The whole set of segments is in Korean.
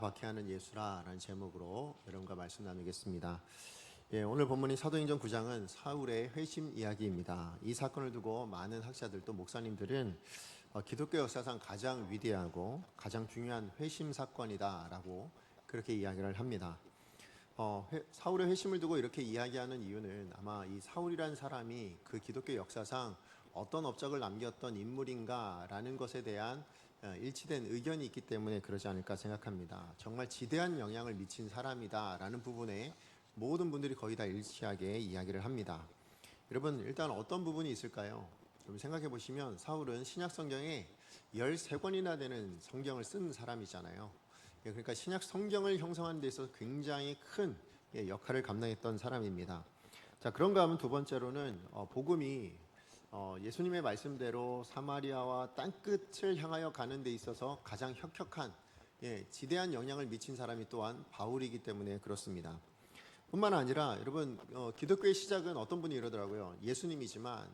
박해하는 예수라라는 제목으로 여러분과 말씀 나누겠습니다. 오늘 본문인 사도행전 9장은 사울의 회심 이야기입니다. 이 사건을 두고 많은 학자들 또 목사님들은 기독교 역사상 가장 위대하고 가장 중요한 회심 사건이다라고 그렇게 이야기를 합니다. 사울의 회심을 두고 이렇게 이야기하는 이유는 아마 이 사울이라는 사람이 그 기독교 역사상 어떤 업적을 남겼던 인물인가라는 것에 대한 일치된 의견이 있기 때문에 그러지 않을까 생각합니다. 정말 지대한 영향을 미친 사람이다라는 부분에 모든 분들이 거의 다 일치하게 이야기를 합니다. 여러분, 일단 어떤 부분이 있을까요? 좀 생각해 보시면 사울은 신약 성경에 13권이나 되는 성경을 쓴 사람이잖아요. 그러니까 신약 성경을 형성하는 데 있어서 굉장히 큰 역할을 감당했던 사람입니다. 자, 그런가 하면 두 번째로는 복음이 예수님의 말씀대로 사마리아와 땅끝을 향하여 가는 데 있어서 가장 혁혁한 지대한 영향을 미친 사람이 또한 바울이기 때문에 그렇습니다. 뿐만 아니라 여러분, 기독교의 시작은 어떤 분이 이러더라고요. 예수님이지만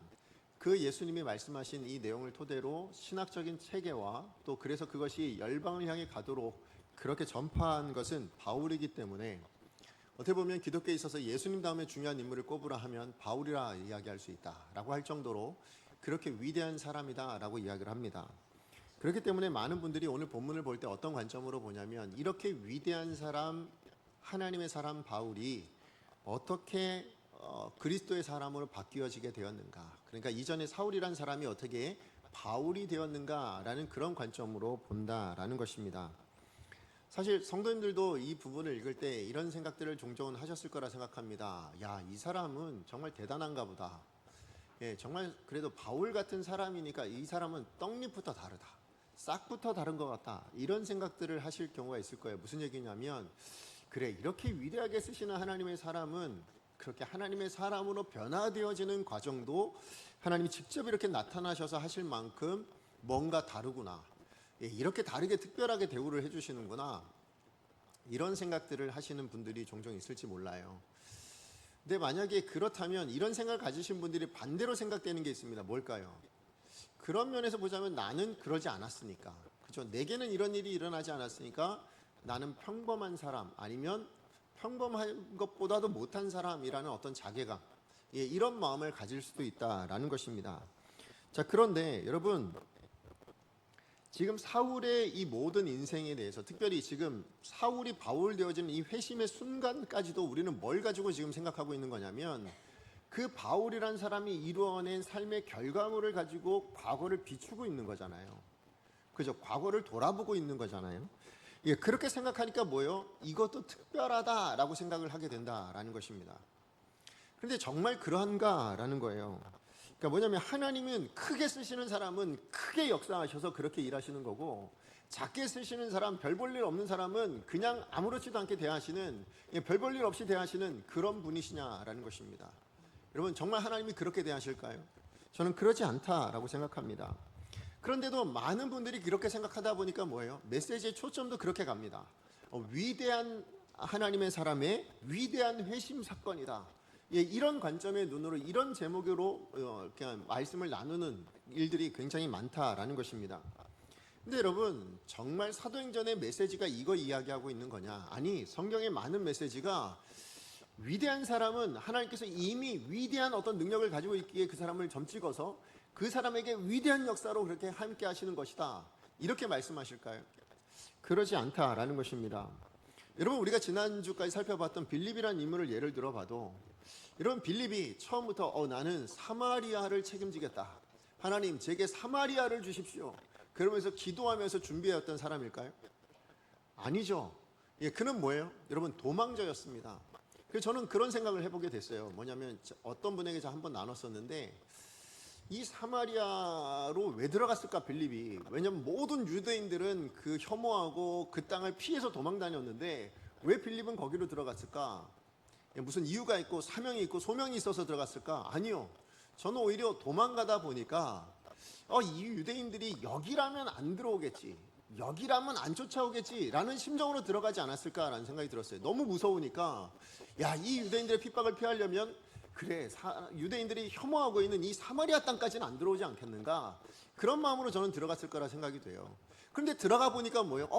그 예수님이 말씀하신 이 내용을 토대로 신학적인 체계와 또 그래서 그것이 열방을 향해 가도록 그렇게 전파한 것은 바울이기 때문에 어떻게 보면 기독교에 있어서 예수님 다음에 중요한 인물을 꼽으라 하면 바울이라 이야기할 수 있다라고 할 정도로 그렇게 위대한 사람이다라고 이야기를 합니다. 그렇기 때문에 많은 분들이 오늘 본문을 볼 때 어떤 관점으로 보냐면 이렇게 위대한 사람, 하나님의 사람 바울이 어떻게 그리스도의 사람으로 바뀌어지게 되었는가, 그러니까 이전에 사울이란 사람이 어떻게 바울이 되었는가라는 그런 관점으로 본다라는 것입니다. 사실 성도님들도 이 부분을 읽을 때 이런 생각들을 종종 하셨을 거라 생각합니다. 야, 이 사람은 정말 대단한가 보다. 정말 그래도 바울 같은 사람이니까 이 사람은 떡잎부터 다르다, 싹부터 다른 것 같다, 이런 생각들을 하실 경우가 있을 거예요. 무슨 얘기냐면 그래, 이렇게 위대하게 쓰시는 하나님의 사람은 그렇게 하나님의 사람으로 변화되어지는 과정도 하나님이 직접 이렇게 나타나셔서 하실 만큼 뭔가 다르구나, 이렇게 다르게 특별하게 대우를 해주시는구나, 이런 생각들을 하시는 분들이 종종 있을지 몰라요. 근데 만약에 그렇다면 이런 생각을 가지신 분들이 반대로 생각되는 게 있습니다. 뭘까요? 그런 면에서 보자면 나는 그러지 않았으니까, 그렇죠? 내게는 이런 일이 일어나지 않았으니까 나는 평범한 사람, 아니면 평범한 것보다도 못한 사람이라는 어떤 자괴감, 이런 마음을 가질 수도 있다라는 것입니다. 자, 그런데 여러분, 지금 사울의 이 모든 인생에 대해서, 특별히 지금 사울이 바울 되어지는 이 회심의 순간까지도 우리는 뭘 가지고 지금 생각하고 있는 거냐면 그 바울이란 사람이 이루어낸 삶의 결과물을 가지고 과거를 비추고 있는 거잖아요. 그죠? 과거를 돌아보고 있는 거잖아요. 그렇게 생각하니까 뭐예요? 이것도 특별하다라고 생각을 하게 된다라는 것입니다. 그런데 정말 그러한가라는 거예요. 그러니까 뭐냐면 하나님은 크게 쓰시는 사람은 크게 역사하셔서 그렇게 일하시는 거고, 작게 쓰시는 사람, 별 볼 일 없는 사람은 그냥 아무렇지도 않게 대하시는, 별 볼 일 없이 대하시는 그런 분이시냐라는 것입니다. 여러분, 정말 하나님이 그렇게 대하실까요? 저는 그러지 않다라고 생각합니다. 그런데도 많은 분들이 그렇게 생각하다 보니까 뭐예요? 메시지의 초점도 그렇게 갑니다. 위대한 하나님의 사람의 위대한 회심 사건이다, 이런 관점의 눈으로, 이런 제목으로 그냥 말씀을 나누는 일들이 굉장히 많다라는 것입니다. 근데 여러분, 정말 사도행전의 메시지가 이거 이야기하고 있는 거냐? 아니, 성경의 많은 메시지가 위대한 사람은 하나님께서 이미 위대한 어떤 능력을 가지고 있기에 그 사람을 점찍어서 그 사람에게 위대한 역사로 그렇게 함께 하시는 것이다, 이렇게 말씀하실까요? 그러지 않다라는 것입니다. 여러분, 우리가 지난주까지 살펴봤던 빌립이라는 인물을 예를 들어봐도, 여러분, 빌립이 처음부터 나는 사마리아를 책임지겠다, 하나님 제게 사마리아를 주십시오, 그러면서 기도하면서 준비해왔던 사람일까요? 아니죠. 그는 뭐예요? 여러분, 도망자였습니다. 그래서 저는 그런 생각을 해보게 됐어요. 뭐냐면 어떤 분에게 제가 한번 나눴었는데, 이 사마리아로 왜 들어갔을까 빌립이? 왜냐면 모든 유대인들은 그 혐오하고 그 땅을 피해서 도망 다녔는데 왜 빌립은 거기로 들어갔을까? 무슨 이유가 있고 사명이 있고 소명이 있어서 들어갔을까? 아니요. 저는 오히려 도망가다 보니까 이 유대인들이 여기라면 안 들어오겠지, 여기라면 안 쫓아오겠지 라는 심정으로 들어가지 않았을까라는 생각이 들었어요. 너무 무서우니까, 야, 이 유대인들의 핍박을 피하려면 그래, 유대인들이 혐오하고 있는 이 사마리아 땅까지는 안 들어오지 않겠는가, 그런 마음으로 저는 들어갔을 거라 생각이 돼요. 그런데 들어가 보니까 뭐예요?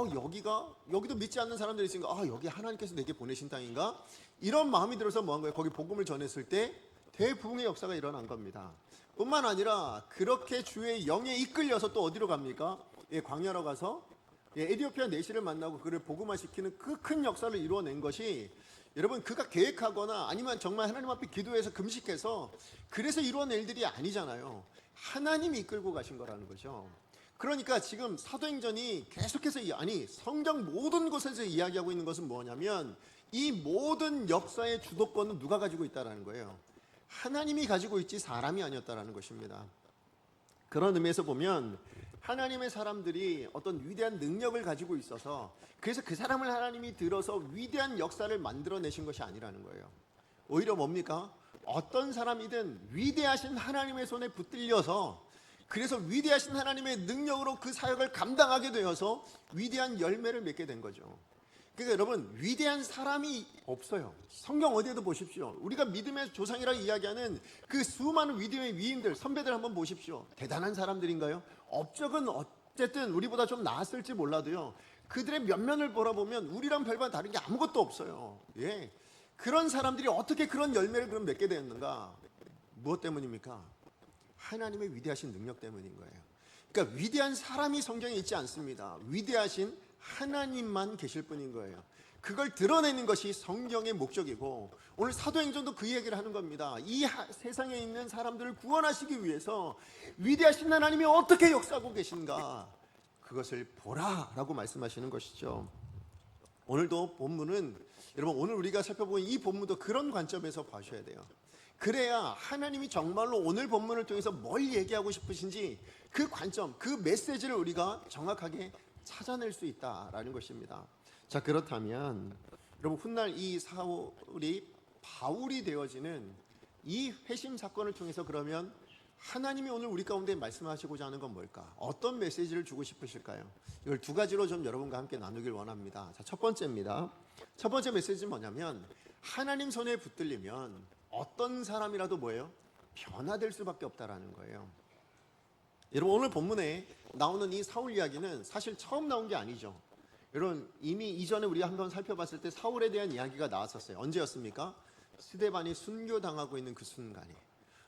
여기도 믿지 않는 사람들이 있으니까 여기 하나님께서 내게 보내신 땅인가? 이런 마음이 들어서 뭐 한 거예요? 거기 복음을 전했을 때 대부흥의 역사가 일어난 겁니다. 뿐만 아니라 그렇게 주의 영에 이끌려서 또 어디로 갑니까? 광야로 가서 에디오피아 내시를 만나고 그를 복음화시키는 그 큰 역사를 이루어낸 것이, 여러분, 그가 계획하거나 아니면 정말 하나님 앞에 기도해서 금식해서 그래서 이루어낸 일들이 아니잖아요. 하나님이 이끌고 가신 거라는 거죠. 그러니까 지금 사도행전이 계속해서 성경 모든 곳에서 이야기하고 있는 것은 뭐냐면, 이 모든 역사의 주도권은 누가 가지고 있다라는 거예요. 하나님이 가지고 있지 사람이 아니었다라는 것입니다. 그런 의미에서 보면 하나님의 사람들이 어떤 위대한 능력을 가지고 있어서, 그래서 그 사람을 하나님이 들어서 위대한 역사를 만들어내신 것이 아니라는 거예요. 오히려 뭡니까? 어떤 사람이든 위대하신 하나님의 손에 붙들려서, 그래서 위대하신 하나님의 능력으로 그 사역을 감당하게 되어서 위대한 열매를 맺게 된 거죠. 그러니까 여러분, 위대한 사람이 없어요. 성경 어디에도 보십시오. 우리가 믿음의 조상이라고 이야기하는 그 수많은 위대의 위인들, 선배들 한번 보십시오. 대단한 사람들인가요? 업적은 어쨌든 우리보다 좀 나았을지 몰라도요, 그들의 면면을 보라보면 우리랑 별반 다른 게 아무것도 없어요. 그런 사람들이 어떻게 그런 열매를 그럼 맺게 되었는가? 무엇 때문입니까? 하나님의 위대하신 능력 때문인 거예요. 그러니까 위대한 사람이 성경에 있지 않습니다. 위대하신 하나님만 계실 뿐인 거예요. 그걸 드러내는 것이 성경의 목적이고, 오늘 사도행전도 그 얘기를 하는 겁니다. 이 세상에 있는 사람들을 구원하시기 위해서 위대하신 하나님이 어떻게 역사하고 계신가, 그것을 보라라고 말씀하시는 것이죠. 오늘도 본문은, 여러분, 오늘 우리가 살펴본 이 본문도 그런 관점에서 봐셔야 돼요. 그래야 하나님이 정말로 오늘 본문을 통해서 뭘 얘기하고 싶으신지 그 관점, 그 메시지를 우리가 정확하게 찾아낼 수 있다라는 것입니다. 자, 그렇다면 여러분, 훗날 이 사울이 바울이 되어지는 이 회심 사건을 통해서 그러면 하나님이 오늘 우리 가운데 말씀하시고자 하는 건 뭘까? 어떤 메시지를 주고 싶으실까요? 이걸 두 가지로 좀 여러분과 함께 나누길 원합니다. 자, 첫 번째입니다. 첫 번째 메시지는 뭐냐면, 하나님 손에 붙들리면 어떤 사람이라도 뭐예요? 변화될 수밖에 없다라는 거예요. 여러분, 오늘 본문에 나오는 이 사울 이야기는 사실 처음 나온 게 아니죠. 여러분, 이미 이전에 우리가 한번 살펴봤을 때 사울에 대한 이야기가 나왔었어요. 언제였습니까? 스데반이 순교당하고 있는 그 순간에.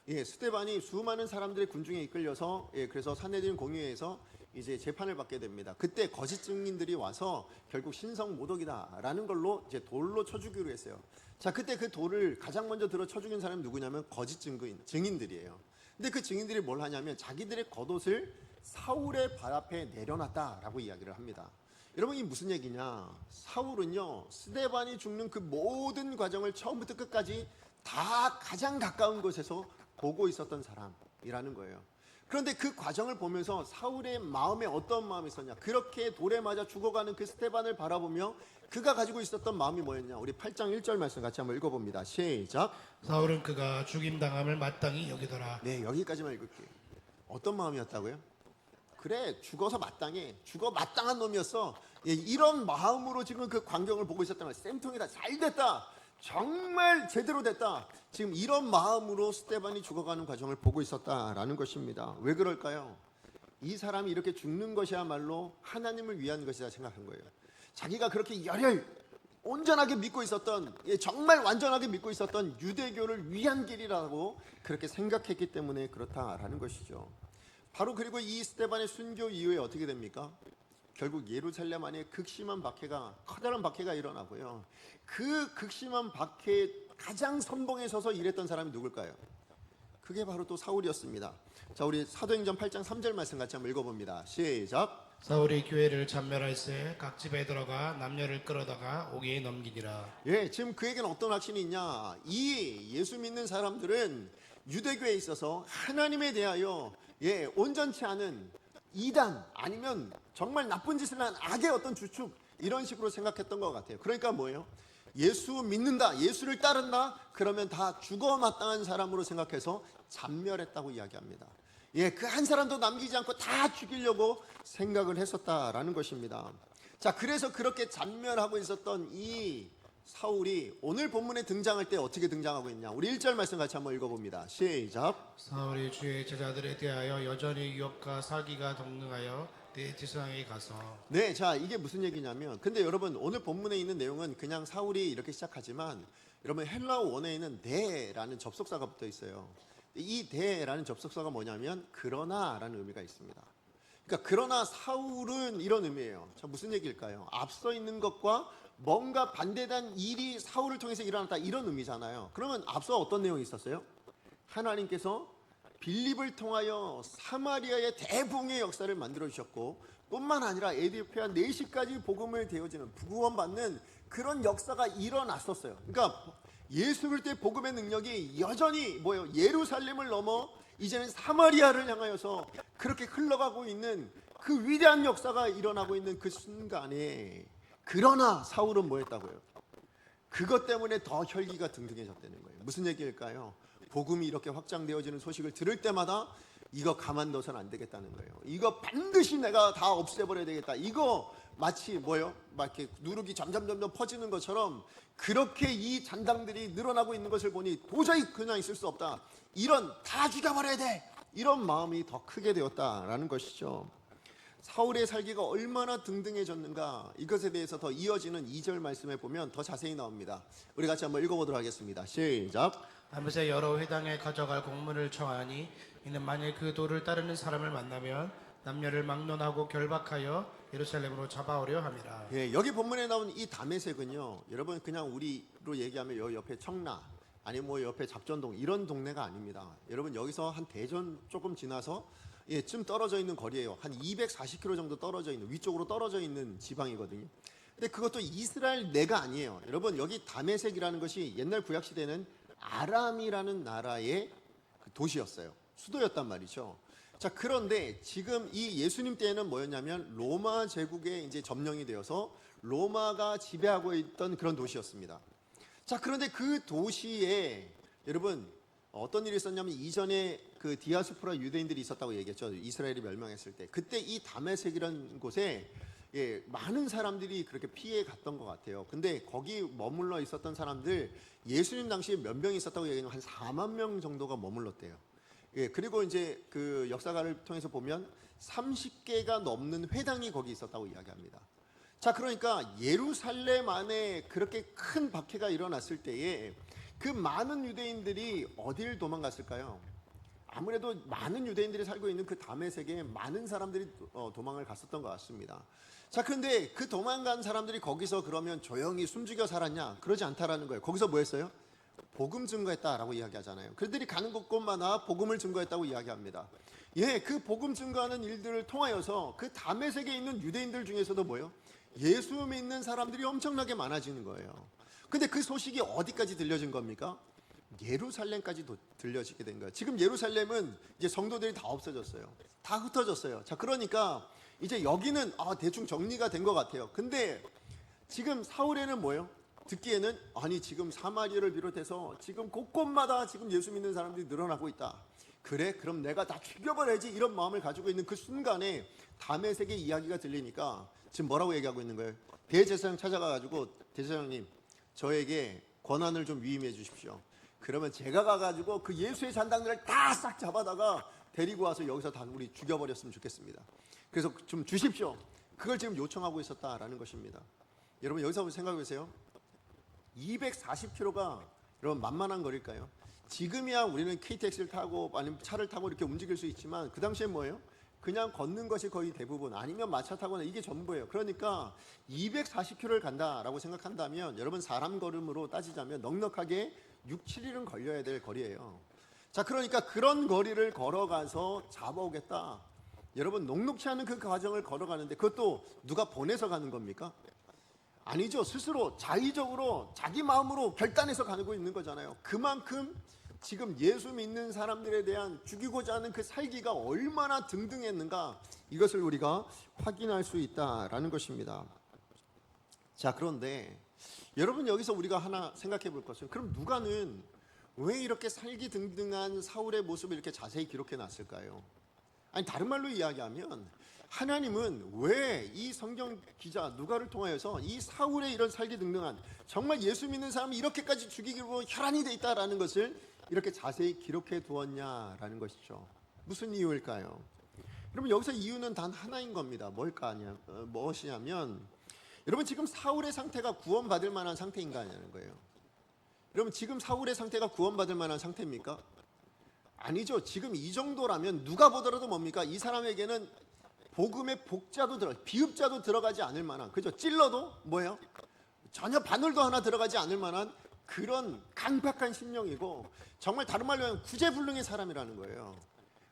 스데반이 수많은 사람들의 군중에 이끌려서 그래서 산헤드린 공의회에서 이제 재판을 받게 됩니다. 그때 거짓 증인들이 와서 결국 신성 모독이다라는 걸로 이제 돌로 쳐 죽이기로 했어요. 자, 그때 그 돌을 가장 먼저 들어 쳐 죽인 사람이 누구냐면 거짓 증인들이에요. 근데 그 증인들이 뭘 하냐면 자기들의 겉옷을 사울의 발 앞에 내려놨다라고 이야기를 합니다. 여러분, 이 무슨 얘기냐? 사울은요, 스데반이 죽는 그 모든 과정을 처음부터 끝까지 다 가장 가까운 곳에서 보고 있었던 사람이라는 거예요. 그런데 그 과정을 보면서 사울의 마음에 어떤 마음이 있었냐? 그렇게 돌에 맞아 죽어가는 그 스데반을 바라보며 그가 가지고 있었던 마음이 뭐였냐? 우리 8장 1절 말씀 같이 한번 읽어봅니다. 시작. 사울은 그가 죽임당함을 마땅히 여기더라. 네, 여기까지만 읽을게요. 어떤 마음이었다고요? 그래, 죽어서 마땅해. 죽어 마땅한 놈이었어. 이런 마음으로 지금 그 광경을 보고 있었던 거예요. 쌤통이다. 잘 됐다. 정말 제대로 됐다. 지금 이런 마음으로 스데반이 죽어가는 과정을 보고 있었다라는 것입니다. 왜 그럴까요? 이 사람이 이렇게 죽는 것이야말로 하나님을 위한 것이다 생각한 거예요. 자기가 그렇게 온전하게 믿고 있었던, 정말 완전하게 믿고 있었던 유대교를 위한 길이라고 그렇게 생각했기 때문에 그렇다라는 것이죠. 바로 그리고 이 스데반의 순교 이후에 어떻게 됩니까? 결국 예루살렘 안에 극심한 박해가, 커다란 박해가 일어나고요. 그 극심한 박해에 가장 선봉에 서서 일했던 사람이 누굴까요? 그게 바로 또 사울이었습니다. 자, 우리 사도행전 8장 3절 말씀 같이 한번 읽어봅니다. 시작. 사울이 교회를 참멸할세 각 집에 들어가 남녀를 끌어다가 옥에 넘기니라. 지금 그에게는 어떤 확신이 있냐? 이 예수 믿는 사람들은 유대교에 있어서 하나님에 대하여 온전치 않은 이단, 아니면 정말 나쁜 짓을 한 악의 어떤 주축, 이런 식으로 생각했던 것 같아요. 그러니까 뭐예요? 예수 믿는다, 예수를 따른다, 그러면 다 죽어 마땅한 사람으로 생각해서 잔멸했다고 이야기합니다. 그 한 사람도 남기지 않고 다 죽이려고 생각을 했었다라는 것입니다. 자, 그래서 그렇게 잔멸하고 있었던 이 사울이 오늘 본문에 등장할 때 어떻게 등장하고 있냐? 우리 1절 말씀 같이 한번 읽어봅니다. 시작. 사울이 주의 제자들에 대하여 여전히 유혹과 사기가 동능하여 내 지성에 가서 네, 자 이게 무슨 얘기냐면, 근데 여러분 오늘 본문에 있는 내용은 그냥 사울이 이렇게 시작하지만, 여러분 헬라어 원어에는 대라는 접속사가 붙어 있어요. 이 대라는 접속사가 뭐냐면 그러나라는 의미가 있습니다. 그러니까 그러나 사울은 이런 의미예요. 자, 무슨 얘기일까요? 앞서 있는 것과 뭔가 반대된 일이 사울을 통해서 일어났다, 이런 의미잖아요. 그러면 앞서 어떤 내용이 있었어요? 하나님께서 빌립을 통하여 사마리아의 대붕의 역사를 만들어 주셨고, 뿐만 아니라 에디오피아 내시까지 복음을 되어지는 구원받는 그런 역사가 일어났었어요. 그러니까 예수 그리스도의 복음의 능력이 여전히 예루살렘을 넘어 이제는 사마리아를 향하여서 그렇게 흘러가고 있는 그 위대한 역사가 일어나고 있는 그 순간에, 그러나 사울은 뭐 했다고요? 그것 때문에 더 혈기가 등등해졌다는 거예요. 무슨 얘기일까요? 복음이 이렇게 확장되어지는 소식을 들을 때마다 이거 가만둬서는 안 되겠다는 거예요. 이거 반드시 내가 다 없애버려야 되겠다. 이거 마치 막 이렇게 누룩이 점점 퍼지는 것처럼 그렇게 이 잔당들이 늘어나고 있는 것을 보니 도저히 그냥 있을 수 없다. 이런 다 죽여버려야 돼. 이런 마음이 더 크게 되었다라는 것이죠. 사울의 살기가 얼마나 등등해졌는가, 이것에 대해서 더 이어지는 2절 말씀에 보면 더 자세히 나옵니다. 우리 같이 한번 읽어보도록 하겠습니다. 시작. 밤새 여러 회당에 가져갈 공문을 청하니 이는 만일 그 도를 따르는 사람을 만나면 남녀를 막론하고 결박하여 예루살렘으로 잡아오려 함이라. 예, 여기 본문에 나온 이 다메섹은요, 여러분 그냥 우리로 얘기하면 여기 옆에 청라, 아니면 옆에 작전동 이런 동네가 아닙니다. 여러분 여기서 한 대전 조금 지나서 좀 떨어져 있는 거리예요. 한 240km 정도 떨어져 있는, 위쪽으로 떨어져 있는 지방이거든요. 근데 그것도 이스라엘 내가 아니에요. 여러분 여기 다메섹이라는 것이 옛날 구약 시대는 아람이라는 나라의 도시였어요. 수도였단 말이죠. 자, 그런데 지금 이 예수님 때에는 뭐였냐면 로마 제국에 이제 점령이 되어서 로마가 지배하고 있던 그런 도시였습니다. 자, 그런데 그 도시에 여러분 어떤 일이 있었냐면, 이전에 그 디아스포라 유대인들이 있었다고 얘기했죠. 이스라엘이 멸망했을 때. 그때 이 다메섹이라는 곳에 많은 사람들이 그렇게 피해 갔던 것 같아요. 근데 거기 머물러 있었던 사람들, 예수님 당시에 몇 명이 있었다고 얘기하면 한 4만 명 정도가 머물렀대요. 그리고 이제 그 역사가를 통해서 보면 30개가 넘는 회당이 거기 있었다고 이야기합니다. 자, 그러니까 예루살렘 안에 그렇게 큰 박해가 일어났을 때에 그 많은 유대인들이 어디를 도망갔을까요? 아무래도 많은 유대인들이 살고 있는 그 다메섹에 많은 사람들이 도망을 갔었던 것 같습니다. 자, 그런데 그 도망간 사람들이 거기서 그러면 조용히 숨죽여 살았냐? 그러지 않다라는 거예요. 거기서 뭐 했어요? 복음 증거했다라고 이야기하잖아요. 그들이 가는 곳곳마다 복음을 증거했다고 이야기합니다. 그 복음 증거하는 일들을 통하여서 그 다메섹에 있는 유대인들 중에서도 예수 믿는 사람들이 엄청나게 많아지는 거예요. 근데 그 소식이 어디까지 들려진 겁니까? 예루살렘까지도 들려지게 된 거예요. 지금 예루살렘은 이제 성도들이 다 없어졌어요. 다 흩어졌어요. 자, 그러니까 이제 여기는 대충 정리가 된 것 같아요. 근데 지금 사울에는 듣기에는 아니 지금 사마리아를 비롯해서 지금 곳곳마다 지금 예수 믿는 사람들이 늘어나고 있다. 그래? 그럼 내가 다 죽여버려야지, 이런 마음을 가지고 있는 그 순간에 다메섹의 이야기가 들리니까 지금 뭐라고 얘기하고 있는 거예요? 대제사장 찾아가가지고, 대제사장님 저에게 권한을 좀 위임해 주십시오. 그러면 제가 가가지고 그 예수의 잔당들을 다 싹 잡아다가 데리고 와서 여기서 다 우리 죽여버렸으면 좋겠습니다. 그래서 좀 주십시오. 그걸 지금 요청하고 있었다라는 것입니다. 여러분 여기서 한번 생각해 보세요. 240km가 여러분 만만한 거리일까요? 지금이야 우리는 KTX를 타고 아니면 차를 타고 이렇게 움직일 수 있지만 그 당시엔 뭐예요? 그냥 걷는 것이 거의 대부분, 아니면 마차 타거나, 이게 전부예요. 그러니까 240km를 간다라고 생각한다면 여러분 사람 걸음으로 따지자면 넉넉하게 6, 7일은 걸려야 될 거리예요. 자, 그러니까 그런 거리를 걸어가서 잡아오겠다. 여러분 녹록치 않은 그 과정을 걸어가는데 그것도 누가 보내서 가는 겁니까? 아니죠. 스스로 자의적으로 자기 마음으로 결단해서 가고 있는 거잖아요. 그만큼 지금 예수 믿는 사람들에 대한 죽이고자 하는 그 살기가 얼마나 등등했는가, 이것을 우리가 확인할 수 있다라는 것입니다. 자, 그런데 여러분 여기서 우리가 하나 생각해 볼 것은, 그럼 누가는 왜 이렇게 살기 등등한 사울의 모습을 이렇게 자세히 기록해 놨을까요? 아니, 다른 말로 이야기하면 하나님은 왜 이 성경 기자 누가를 통하여서 이 사울의 이런 살기 등등한, 정말 예수 믿는 사람이 이렇게까지 죽이기로 혈안이 돼 있다라는 것을 이렇게 자세히 기록해 두었냐라는 것이죠. 무슨 이유일까요? 여러분 여기서 이유는 단 하나인 겁니다. 무엇이냐면 여러분 지금 사울의 상태가 구원받을 만한 상태인가 하냐는 거예요. 여러분 지금 사울의 상태가 구원받을 만한 상태입니까? 아니죠. 지금 이 정도라면 누가 보더라도 뭡니까? 이 사람에게는 복음의 비읍자도 들어가지 않을 만한, 그죠? 찔러도 뭐예요? 전혀 바늘도 하나 들어가지 않을 만한 그런 강박한 심령이고, 정말 다른 말로 하면 구제불능의 사람이라는 거예요.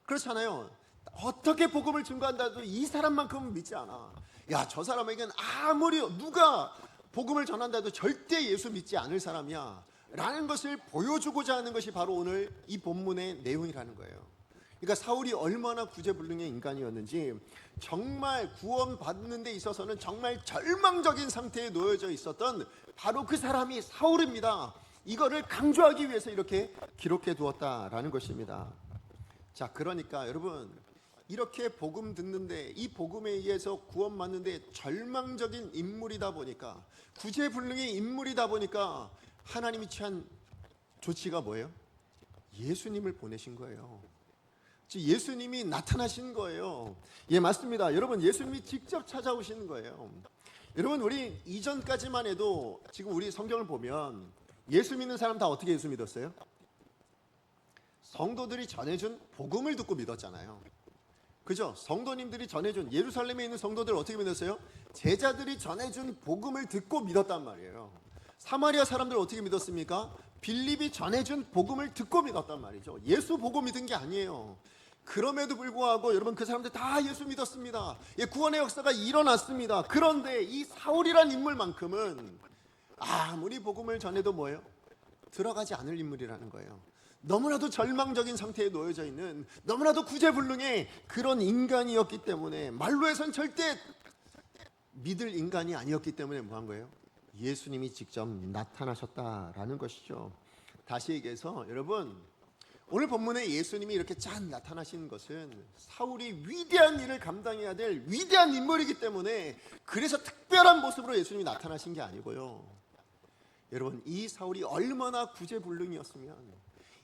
그렇잖아요. 어떻게 복음을 증거한다 해도 이 사람만큼은 믿지 않아. 야, 저 사람에게는 아무리 누가 복음을 전한다 해도 절대 예수 믿지 않을 사람이야 라는 것을 보여주고자 하는 것이 바로 오늘 이 본문의 내용이라는 거예요. 그러니까 사울이 얼마나 구제불능의 인간이었는지, 정말 구원받는 데 있어서는 정말 절망적인 상태에 놓여져 있었던 바로 그 사람이 사울입니다. 이거를 강조하기 위해서 이렇게 기록해 두었다라는 것입니다. 자, 그러니까 여러분 이렇게 복음 듣는데, 이 복음에 의해서 구원받는데 절망적인 인물이다 보니까, 구제불능의 인물이다 보니까 하나님이 취한 조치가 뭐예요? 예수님을 보내신 거예요. 즉 예수님이 나타나신 거예요. 예, 맞습니다. 여러분 예수님이 직접 찾아오시는 거예요. 여러분 우리 이전까지만 해도 지금 우리 성경을 보면 예수 믿는 사람 다 어떻게 예수 믿었어요? 성도들이 전해준 복음을 듣고 믿었잖아요. 그죠? 성도님들이 전해준, 예루살렘에 있는 성도들 어떻게 믿었어요? 제자들이 전해준 복음을 듣고 믿었단 말이에요. 사마리아 사람들 어떻게 믿었습니까? 빌립이 전해준 복음을 듣고 믿었단 말이죠. 예수 보고 믿은 게 아니에요. 그럼에도 불구하고 여러분 그 사람들 다 예수 믿었습니다. 예, 구원의 역사가 일어났습니다. 그런데 이 사울이란 인물만큼은 아무리 복음을 전해도 뭐예요? 들어가지 않을 인물이라는 거예요. 너무나도 절망적인 상태에 놓여져 있는, 너무나도 구제불능의 그런 인간이었기 때문에, 말로 해서는 절대 믿을 인간이 아니었기 때문에 뭐 한 거예요? 예수님이 직접 나타나셨다라는 것이죠. 다시 얘기해서 여러분 오늘 본문에 예수님이 이렇게 짠 나타나신 것은 사울이 위대한 일을 감당해야 될 위대한 인물이기 때문에, 그래서 특별한 모습으로 예수님이 나타나신 게 아니고요. 여러분 이 사울이 얼마나 구제불능이었으면,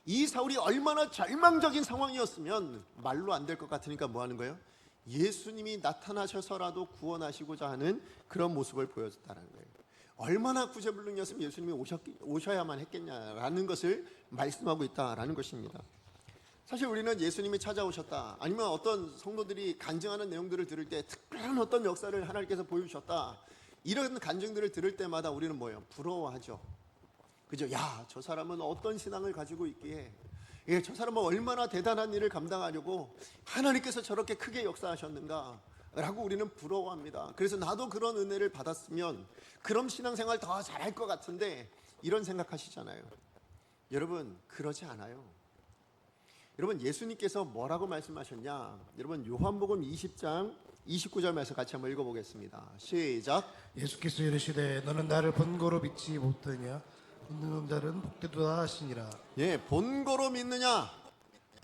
이 사울이 얼마나 절망적인 상황이었으면 말로 안 될 것 같으니까 뭐 하는 거예요? 예수님이 나타나셔서라도 구원하시고자 하는 그런 모습을 보여줬다는 거예요. 얼마나 구제불능이었으면 예수님이 오셔야만 했겠냐라는 것을 말씀하고 있다라는 것입니다. 사실 우리는 예수님이 찾아오셨다, 아니면 어떤 성도들이 간증하는 내용들을 들을 때 특별한 어떤 역사를 하나님께서 보여주셨다, 이런 간증들을 들을 때마다 우리는 뭐예요? 부러워하죠. 그죠? 야, 저 사람은 어떤 신앙을 가지고 있기에, 예, 저 사람은 얼마나 대단한 일을 감당하려고 하나님께서 저렇게 크게 역사하셨는가 라고 우리는 부러워합니다. 그래서 나도 그런 은혜를 받았으면 그런 신앙생활 더 잘할 것 같은데, 이런 생각하시잖아요. 여러분 그러지 않아요. 여러분 예수님께서 뭐라고 말씀하셨냐? 여러분 요한복음 20장 29절 말씀 같이 한번 읽어보겠습니다. 시작. 예수께서 이르시되 너는 나를 본고로 믿지 못하냐? 믿는 자들은 복되도다 하시니라. 예, 본고로 믿느냐?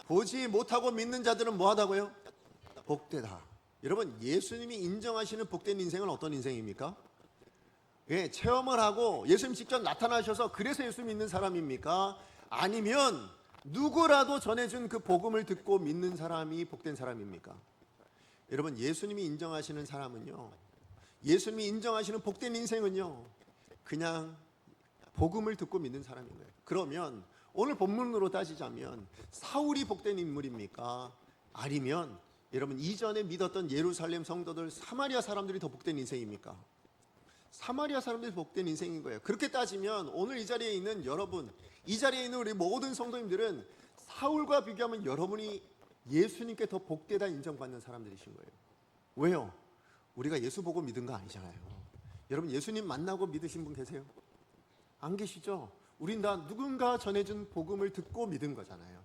보지 못하고 믿는 자들은 뭐하다고요? 복되다. 여러분 예수님이 인정하시는 복된 인생은 어떤 인생입니까? 예, 체험을 하고 예수님 직접 나타나셔서 그래서 예수 믿는 사람입니까? 아니면 누구라도 전해준 그 복음을 듣고 믿는 사람이 복된 사람입니까? 여러분 예수님이 인정하시는 사람은요, 예수님이 인정하시는 복된 인생은요, 그냥 복음을 듣고 믿는 사람인 거예요. 그러면 오늘 본문으로 따지자면 사울이 복된 인물입니까? 아니면 여러분 이전에 믿었던 예루살렘 성도들, 사마리아 사람들이 더 복된 인생입니까? 사마리아 사람들이 복된 인생인 거예요. 그렇게 따지면 오늘 이 자리에 있는 여러분, 이 자리에 있는 우리 모든 성도님들은 사울과 비교하면 여러분이 예수님께 더 복되다 인정받는 사람들이신 거예요. 왜요? 우리가 예수 보고 믿은 거 아니잖아요. 여러분 예수님 만나고 믿으신 분 계세요? 안 계시죠? 우린 다 누군가 전해준 복음을 듣고 믿은 거잖아요.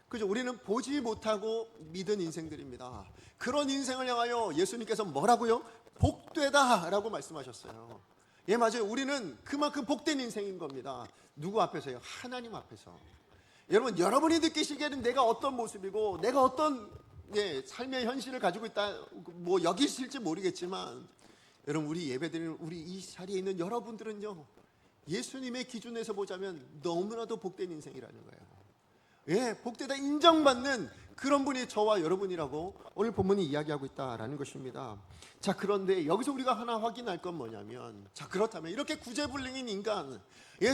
그죠? 우리는 보지 못하고 믿은 인생들입니다. 그런 인생을 향하여 예수님께서 뭐라고요? 복되다라고 말씀하셨어요. 예, 맞아요. 우리는 그만큼 복된 인생인 겁니다. 누구 앞에서요? 하나님 앞에서. 여러분, 여러분이 느끼시기에는 내가 어떤 모습이고 내가 어떤 삶의 현실을 가지고 있다 뭐 여기실지 모르겠지만, 여러분 우리 예배드리는 우리 이 자리에 있는 여러분들은요, 예수님의 기준에서 보자면 너무나도 복된 인생이라는 거예요. 예, 복되다 인정받는 그런 분이 저와 여러분이라고 오늘 본문이 이야기하고 있다라는 것입니다. 자, 그런데 여기서 우리가 하나 확인할 건 뭐냐면, 자, 그렇다면 이렇게 구제불능인 인간,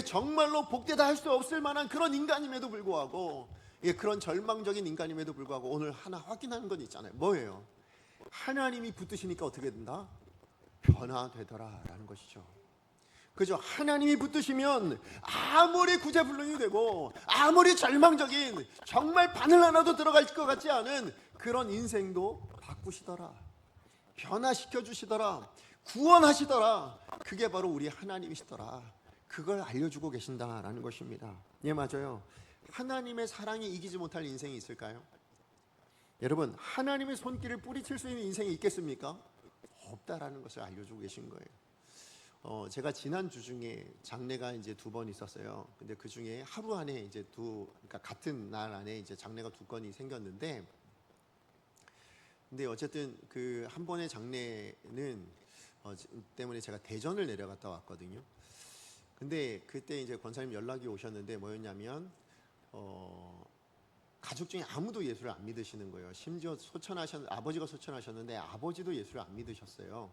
정말로 복되다 할 수 없을 만한 그런 인간임에도 불구하고, 그런 절망적인 인간임에도 불구하고 오늘 하나 확인하는 건 있잖아요. 뭐예요? 하나님이 붙드시니까 어떻게 된다? 변화되더라라는 것이죠. 그죠? 하나님이 붙드시면 아무리 구제불능이 되고 아무리 절망적인, 정말 바늘 하나도 들어갈 것 같지 않은 그런 인생도 바꾸시더라, 변화시켜 주시더라, 구원하시더라. 그게 바로 우리 하나님이시더라. 그걸 알려주고 계신다라는 것입니다. 예, 맞아요. 하나님의 사랑이 이기지 못할 인생이 있을까요? 여러분, 하나님의 손길을 뿌리칠 수 있는 인생이 있겠습니까? 없다라는 것을 알려주고 계신 거예요. 제가 지난 주 중에 장례가 이제 2번 있었어요. 근데 그 중에 하루 안에 이제 그러니까 같은 날 안에 이제 장례가 2건이 생겼는데, 근데 어쨌든 그 한 번의 장례는 때문에 제가 대전을 내려갔다 왔거든요. 근데 그때 이제 권사님 연락이 오셨는데 뭐였냐면, 가족 중에 아무도 예수를 안 믿으시는 거예요. 심지어 아버지가 소천하셨는데 아버지도 예수를 안 믿으셨어요.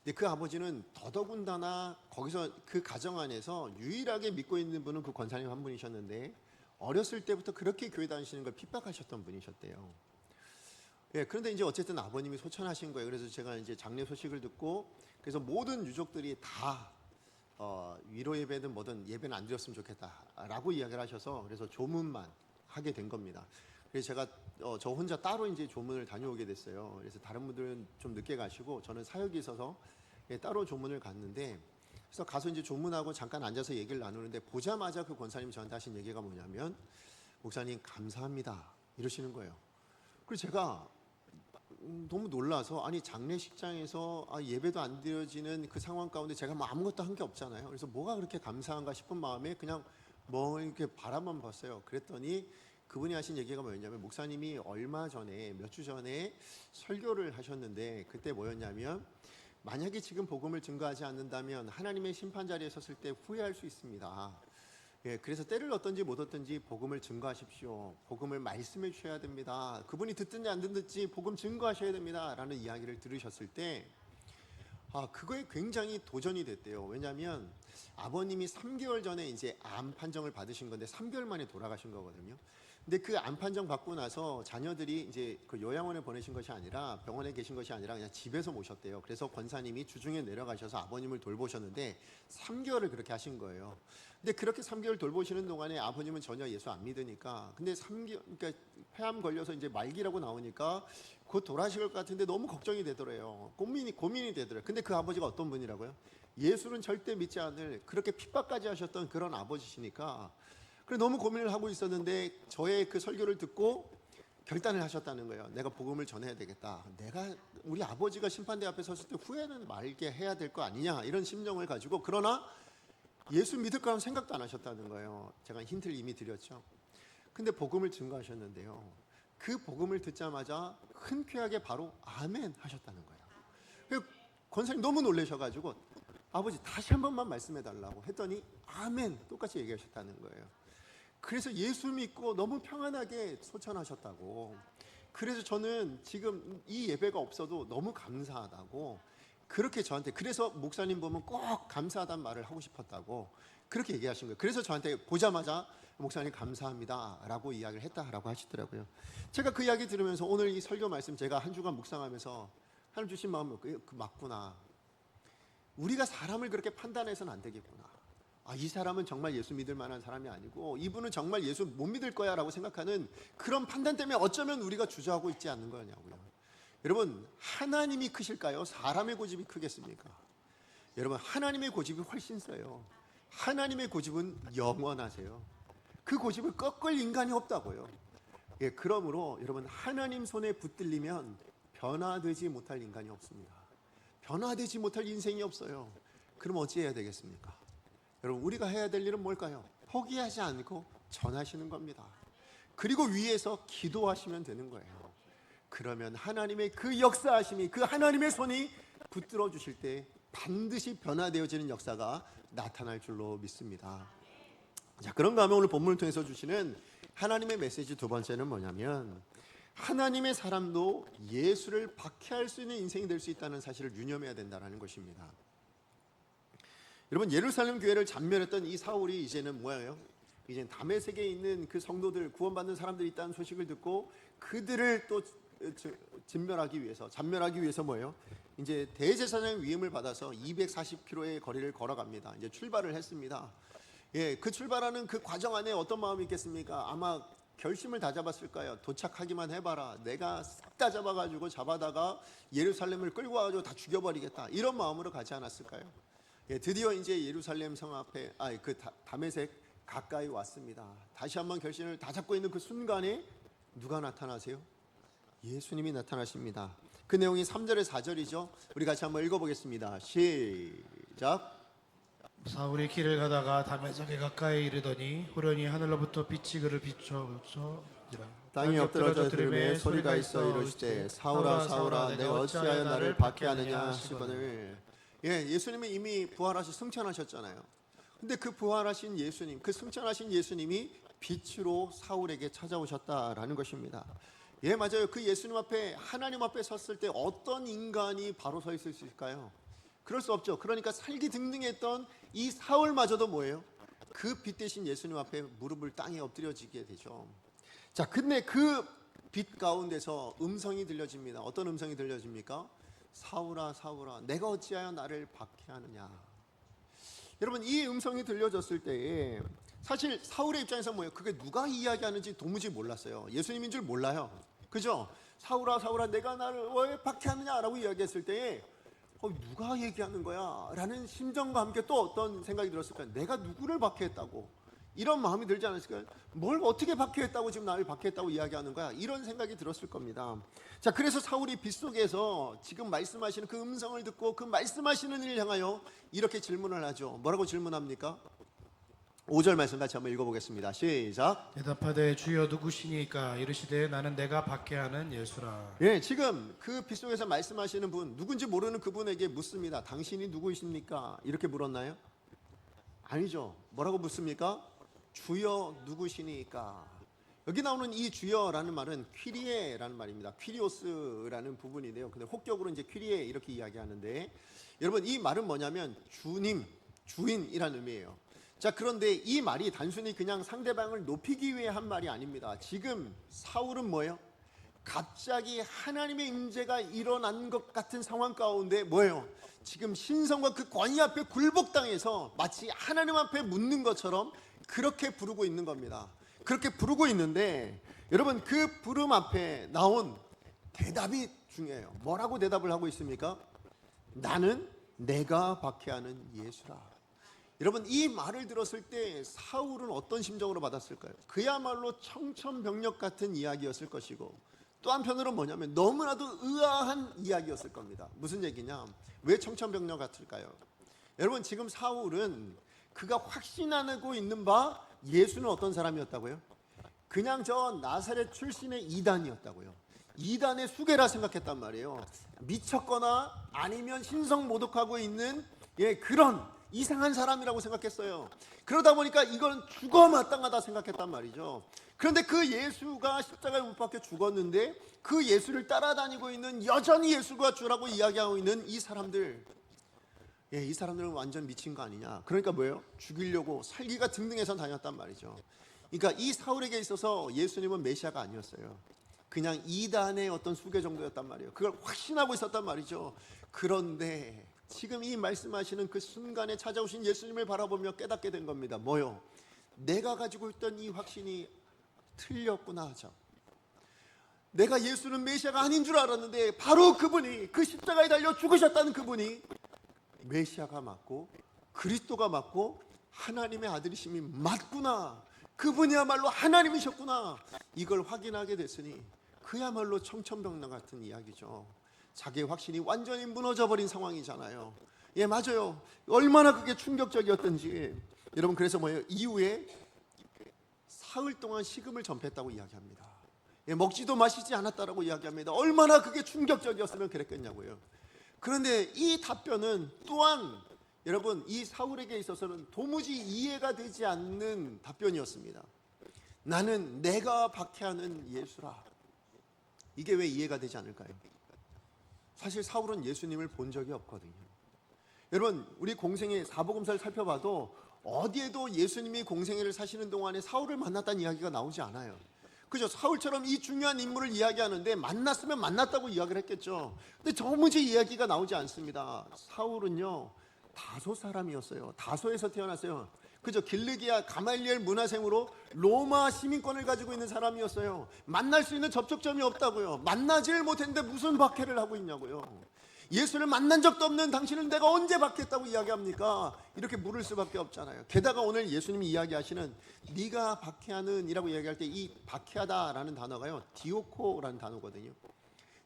근데 그 아버지는 더더군다나 거기서 그 가정 안에서 유일하게 믿고 있는 분은 그 권사님 한 분이셨는데, 어렸을 때부터 그렇게 교회 다니시는 걸 핍박하셨던 분이셨대요. 그런데 이제 어쨌든 아버님이 소천하신 거예요. 그래서 제가 이제 장례 소식을 듣고, 그래서 모든 유족들이 다 위로 예배든 뭐든 예배는 안 드렸으면 좋겠다라고 이야기를 하셔서, 그래서 조문만 하게 된 겁니다. 그래서 제가 저 혼자 따로 이제 조문을 다녀오게 됐어요. 그래서 다른 분들은 좀 늦게 가시고 저는 사역이 있어서 따로 조문을 갔는데, 그래서 가서 이제 조문하고 잠깐 앉아서 얘기를 나누는데, 보자마자 그 권사님이 저한테 하신 얘기가 뭐냐면, 목사님 감사합니다 이러시는 거예요. 그래서 제가 너무 놀라서, 아니 장례식장에서 예배도 안 드려지는 그 상황 가운데 제가 뭐 아무것도 한 게 없잖아요. 그래서 뭐가 그렇게 감사한가 싶은 마음에 그냥 뭐 이렇게 바라만 봤어요. 그랬더니 그분이 하신 얘기가 뭐였냐면, 목사님이 얼마 전에, 몇 주 전에 설교를 하셨는데, 그때 뭐였냐면, 만약에 지금 복음을 증거하지 않는다면 하나님의 심판 자리에 섰을 때 후회할 수 있습니다. 그래서 때를 얻든지 못 얻든지 복음을 증거하십시오. 복음을 말씀해 주셔야 됩니다. 그분이 듣든지 안 듣든지 복음 증거하셔야 됩니다 라는 이야기를 들으셨을 때, 그거에 굉장히 도전이 됐대요. 왜냐하면 아버님이 3개월 전에 이제 암 판정을 받으신 건데 3개월 만에 돌아가신 거거든요. 근데 그 암 판정 받고 나서 자녀들이 이제 그 요양원에 보내신 것이 아니라, 병원에 계신 것이 아니라 그냥 집에서 모셨대요. 그래서 권사님이 주중에 내려가셔서 아버님을 돌보셨는데 3개월을 그렇게 하신 거예요. 근데 그렇게 3개월 돌보시는 동안에 아버님은 전혀 예수 안 믿으니까, 근데 3개월, 그러니까 폐암 걸려서 이제 말기라고 나오니까 곧 돌아가실 것 같은데 너무 걱정이 되더래요. 고민이 되더래요. 근데 그 아버지가 어떤 분이라고요? 예수는 절대 믿지 않을, 그렇게 픽박까지 하셨던 그런 아버지시니까, 그래 너무 고민을 하고 있었는데 저의 그 설교를 듣고 결단을 하셨다는 거예요. 내가 복음을 전해야 되겠다. 내가 우리 아버지가 심판대 앞에 섰을 때 후회는 말게 해야 될 거 아니냐, 이런 심정을 가지고, 그러나 예수 믿을 거라는 생각도 안 하셨다는 거예요. 제가 힌트를 이미 드렸죠. 근데 복음을 증거하셨는데요, 그 복음을 듣자마자 흔쾌하게 바로 아멘 하셨다는 거예요. 권사님 너무 놀라셔가지고, 아버지 다시 한 번만 말씀해 달라고 했더니 아멘 똑같이 얘기하셨다는 거예요. 그래서 예수 믿고 너무 평안하게 소천하셨다고. 그래서 저는 지금 이 예배가 없어도 너무 감사하다고, 그렇게 저한테, 그래서 목사님 보면 꼭 감사하다는 말을 하고 싶었다고 그렇게 얘기하신 거예요. 그래서 저한테 보자마자 목사님 감사합니다 라고 이야기를 했다라고 하시더라고요. 제가 그 이야기 들으면서 오늘 이 설교 말씀 제가 한 주간 묵상하면서 하나님 주신 마음이 맞구나. 우리가 사람을 그렇게 판단해서는 안 되겠구나. 이 사람은 정말 예수 믿을 만한 사람이 아니고 이분은 정말 예수 못 믿을 거야 라고 생각하는 그런 판단 때문에 어쩌면 우리가 주저하고 있지 않는 거냐고요. 여러분, 하나님이 크실까요? 사람의 고집이 크겠습니까? 여러분, 하나님의 고집이 훨씬 세요. 하나님의 고집은 영원하세요. 그 고집을 꺾을 인간이 없다고요. 그러므로 여러분, 하나님 손에 붙들리면 변화되지 못할 인간이 없습니다. 변화되지 못할 인생이 없어요. 그럼 어찌 해야 되겠습니까? 여러분, 우리가 해야 될 일은 뭘까요? 포기하지 않고 전하시는 겁니다. 그리고 위에서 기도하시면 되는 거예요. 그러면 하나님의 그 역사하심이, 그 하나님의 손이 붙들어 주실 때 반드시 변화되어지는 역사가 나타날 줄로 믿습니다. 자, 그런가 하면 오늘 본문을 통해서 주시는 하나님의 메시지 두 번째는 뭐냐면 하나님의 사람도 예수를 박해할 수 있는 인생이 될 수 있다는 사실을 유념해야 된다는 것입니다. 여러분, 예루살렘 교회를 잔멸했던 이 사울이 이제는 뭐예요? 이제 다메섹에 있는 그 성도들, 구원받는 사람들이 있다는 소식을 듣고 그들을 또 잔멸하기 위해서 뭐예요? 이제 대제사장의 위임을 받아서 240km의 거리를 걸어갑니다. 이제 출발을 했습니다. 예, 그 출발하는 그 과정 안에 어떤 마음이 있겠습니까? 아마 결심을 다 잡았을까요? 도착하기만 해봐라. 내가 싹 다 잡아다가 예루살렘을 끌고 와가지고 다 죽여버리겠다. 이런 마음으로 가지 않았을까요? 예, 드디어 이제 예루살렘 성 앞에, 다메섹 가까이 왔습니다. 다시 한번 결심을 다 잡고 있는 그 순간에 누가 나타나세요? 예수님이 나타나십니다. 그 내용이 3절에 4절이죠. 우리 같이 한번 읽어보겠습니다. 시작. 사울이 길을 가다가 다메섹에 가까이 이르더니 후련히 하늘로부터 빛이 그를 비춰 땅이 엎드러져 들음에 소리가 있어 이르시되 사울아 사울아 내가 어찌하여 나를 박해하느냐 하시거늘. 예, 예수님이 이미 부활하셔 승천하셨잖아요. 근데 그 부활하신 예수님, 그 승천하신 예수님이 빛으로 사울에게 찾아오셨다라는 것입니다. 예, 맞아요. 그 예수님 앞에, 하나님 앞에 섰을 때 어떤 인간이 바로 서 있을 수 있을까요? 그럴 수 없죠. 그러니까 살기 등등했던 이 사울마저도 뭐예요? 그 빛 대신 예수님 앞에 무릎을 땅에 엎드려지게 되죠. 자, 근데 그 빛 가운데서 음성이 들려집니다. 어떤 음성이 들려집니까? 사울아 사울아 내가 어찌하여 나를 박해하느냐. 여러분, 이 음성이 들려졌을 때에 사실 사울의 입장에서 뭐예요? 그게 누가 이야기하는지 도무지 몰랐어요. 예수님인 줄 몰라요. 그죠? 사울아 사울아 내가 나를 왜 박해하느냐라고 이야기했을 때에 누가 얘기하는 거야? 라는 심정과 함께 또 어떤 생각이 들었을까요? 내가 누구를 박해했다고? 이런 마음이 들지 않았을까요? 뭘 어떻게 박해했다고 지금 나를 박해했다고 이야기하는 거야? 이런 생각이 들었을 겁니다. 자, 그래서 사울이 빛 속에서 지금 말씀하시는 그 음성을 듣고 그 말씀하시는 이를 향하여 이렇게 질문을 하죠. 뭐라고 질문합니까? 5절 말씀 같이 한번 읽어보겠습니다. 시작. 대답하되 주여 누구시니까? 이르시되 나는 내가 박해하는 예수라. 예, 지금 그 빛 속에서 말씀하시는 분, 누군지 모르는 그분에게 묻습니다. 당신이 누구이십니까? 이렇게 물었나요? 아니죠. 뭐라고 묻습니까? 주여 누구시니까? 여기 나오는 이 주여라는 말은 퀴리에라는 말입니다. 퀴리오스라는 부분인데요. 근데 혹격으로 이제 퀴리에 이렇게 이야기하는데, 여러분 이 말은 뭐냐면 주님, 주인이라는 의미예요. 자, 그런데 이 말이 단순히 그냥 상대방을 높이기 위해 한 말이 아닙니다. 지금 사울은 뭐예요? 갑자기 하나님의 임재가 일어난 것 같은 상황 가운데 뭐예요? 지금 신성과 그 권위 앞에 굴복당해서 마치 하나님 앞에 묻는 것처럼 그렇게 부르고 있는 겁니다. 그렇게 부르고 있는데 여러분, 그 부름 앞에 나온 대답이 중요해요. 뭐라고 대답을 하고 있습니까? 나는 내가 박해하는 예수라. 여러분, 이 말을 들었을 때 사울은 어떤 심정으로 받았을까요? 그야말로 청천벽력 같은 이야기였을 것이고, 또 한편으로 뭐냐면 너무나도 의아한 이야기였을 겁니다. 무슨 얘기냐? 왜 청천벽력 같을까요? 여러분, 지금 사울은 그가 확신하고 있는 바 예수는 어떤 사람이었다고요? 그냥 저 나사렛 출신의 이단이었다고요. 이단의 수괴라 생각했단 말이에요. 미쳤거나 아니면 신성모독하고 있는 그런 이상한 사람이라고 생각했어요. 그러다 보니까 이건 죽어 마땅하다 생각했단 말이죠. 그런데 그 예수가 십자가에 못 박혀 죽었는데 그 예수를 따라다니고 있는, 여전히 예수가 주라고 이야기하고 있는 이 사람들, 이 사람들은 완전 미친 거 아니냐. 그러니까 뭐예요? 죽이려고 살기가 등등해서 다녔단 말이죠. 그러니까 이 사울에게 있어서 예수님은 메시아가 아니었어요. 그냥 이단의 어떤 수괴 정도였단 말이에요. 그걸 확신하고 있었단 말이죠. 그런데 지금 이 말씀하시는 그 순간에 찾아오신 예수님을 바라보며 깨닫게 된 겁니다. 뭐요? 내가 가지고 있던 이 확신이 틀렸구나 하죠. 내가 예수는 메시아가 아닌 줄 알았는데 바로 그분이, 그 십자가에 달려 죽으셨다는 그분이 메시아가 맞고 그리스도가 맞고 하나님의 아들이심이 맞구나. 그분이야말로 하나님이셨구나. 이걸 확인하게 됐으니 그야말로 청천벽력 같은 이야기죠. 자기의 확신이 완전히 무너져버린 상황이잖아요. 예, 맞아요. 얼마나 그게 충격적이었던지. 여러분, 그래서 뭐예요? 이후에 사흘 동안 식음을 전폐했다고 이야기합니다. 예, 먹지도 마시지 않았다라고 이야기합니다. 얼마나 그게 충격적이었으면 그랬겠냐고요. 그런데 이 답변은 또한 여러분, 이 사울에게 있어서는 도무지 이해가 되지 않는 답변이었습니다. 나는 내가 박해하는 예수라. 이게 왜 이해가 되지 않을까요? 사실 사울은 예수님을 본 적이 없거든요. 여러분, 우리 공생의 사복음서를 살펴봐도 어디에도 예수님이 공생애를 사시는 동안에 사울을 만났다는 이야기가 나오지 않아요. 그죠? 사울처럼 이 중요한 인물을 이야기하는데 만났으면 만났다고 이야기를 했겠죠. 근데 도무지 이야기가 나오지 않습니다. 사울은요, 다소 사람이었어요. 다소에서 태어났어요. 그죠? 길르기야 가말리엘 문화생으로 로마 시민권을 가지고 있는 사람이었어요. 만날 수 있는 접촉점이 없다고요. 만나질 못했는데 무슨 박해를 하고 있냐고요. 예수를 만난 적도 없는 당신은 내가 언제 박해했다고 이야기합니까? 이렇게 물을 수밖에 없잖아요. 게다가 오늘 예수님이 이야기하시는 네가 박해하는 이라고 이야기할 때 이 박해하다라는 단어가요, 디오코라는 단어거든요.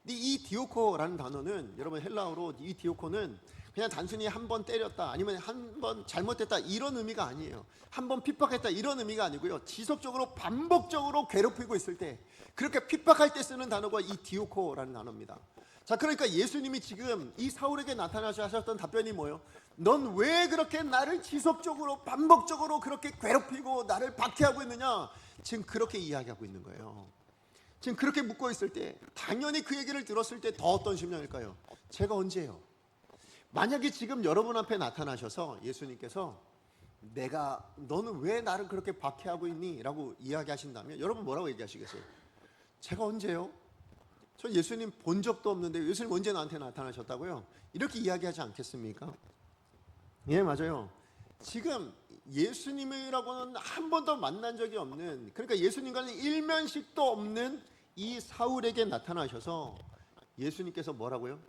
근데 이 디오코라는 단어는 여러분 헬라어로 이 디오코는 그냥 단순히 한 번 때렸다 아니면 한 번 잘못했다 이런 의미가 아니에요. 한 번 핍박했다 이런 의미가 아니고요. 지속적으로 반복적으로 괴롭히고 있을 때, 그렇게 핍박할 때 쓰는 단어가 이 디오코라는 단어입니다. 자, 그러니까 예수님이 지금 이 사울에게 나타나셔 하셨던 답변이 뭐예요? 넌 왜 그렇게 나를 지속적으로 반복적으로 그렇게 괴롭히고 나를 박해하고 있느냐? 지금 그렇게 이야기하고 있는 거예요. 지금 그렇게 묻고 있을 때 당연히 그 얘기를 들었을 때 더 어떤 심령일까요? 제가 언제요? 만약에 지금 여러분 앞에 나타나셔서 예수님께서 너는 왜 나를 그렇게 박해하고 있니? 라고 이야기하신다면 여러분 뭐라고 얘기하시겠어요? 제가 언제요? 저 예수님 본 적도 없는데 예수님 언제 나한테 나타나셨다고요? 이렇게 이야기하지 않겠습니까? 예, 맞아요. 지금 예수님이라고는 한 번도 만난 적이 없는, 그러니까 예수님과는 일면식도 없는 이 사울에게 나타나셔서 예수님께서 뭐라고요?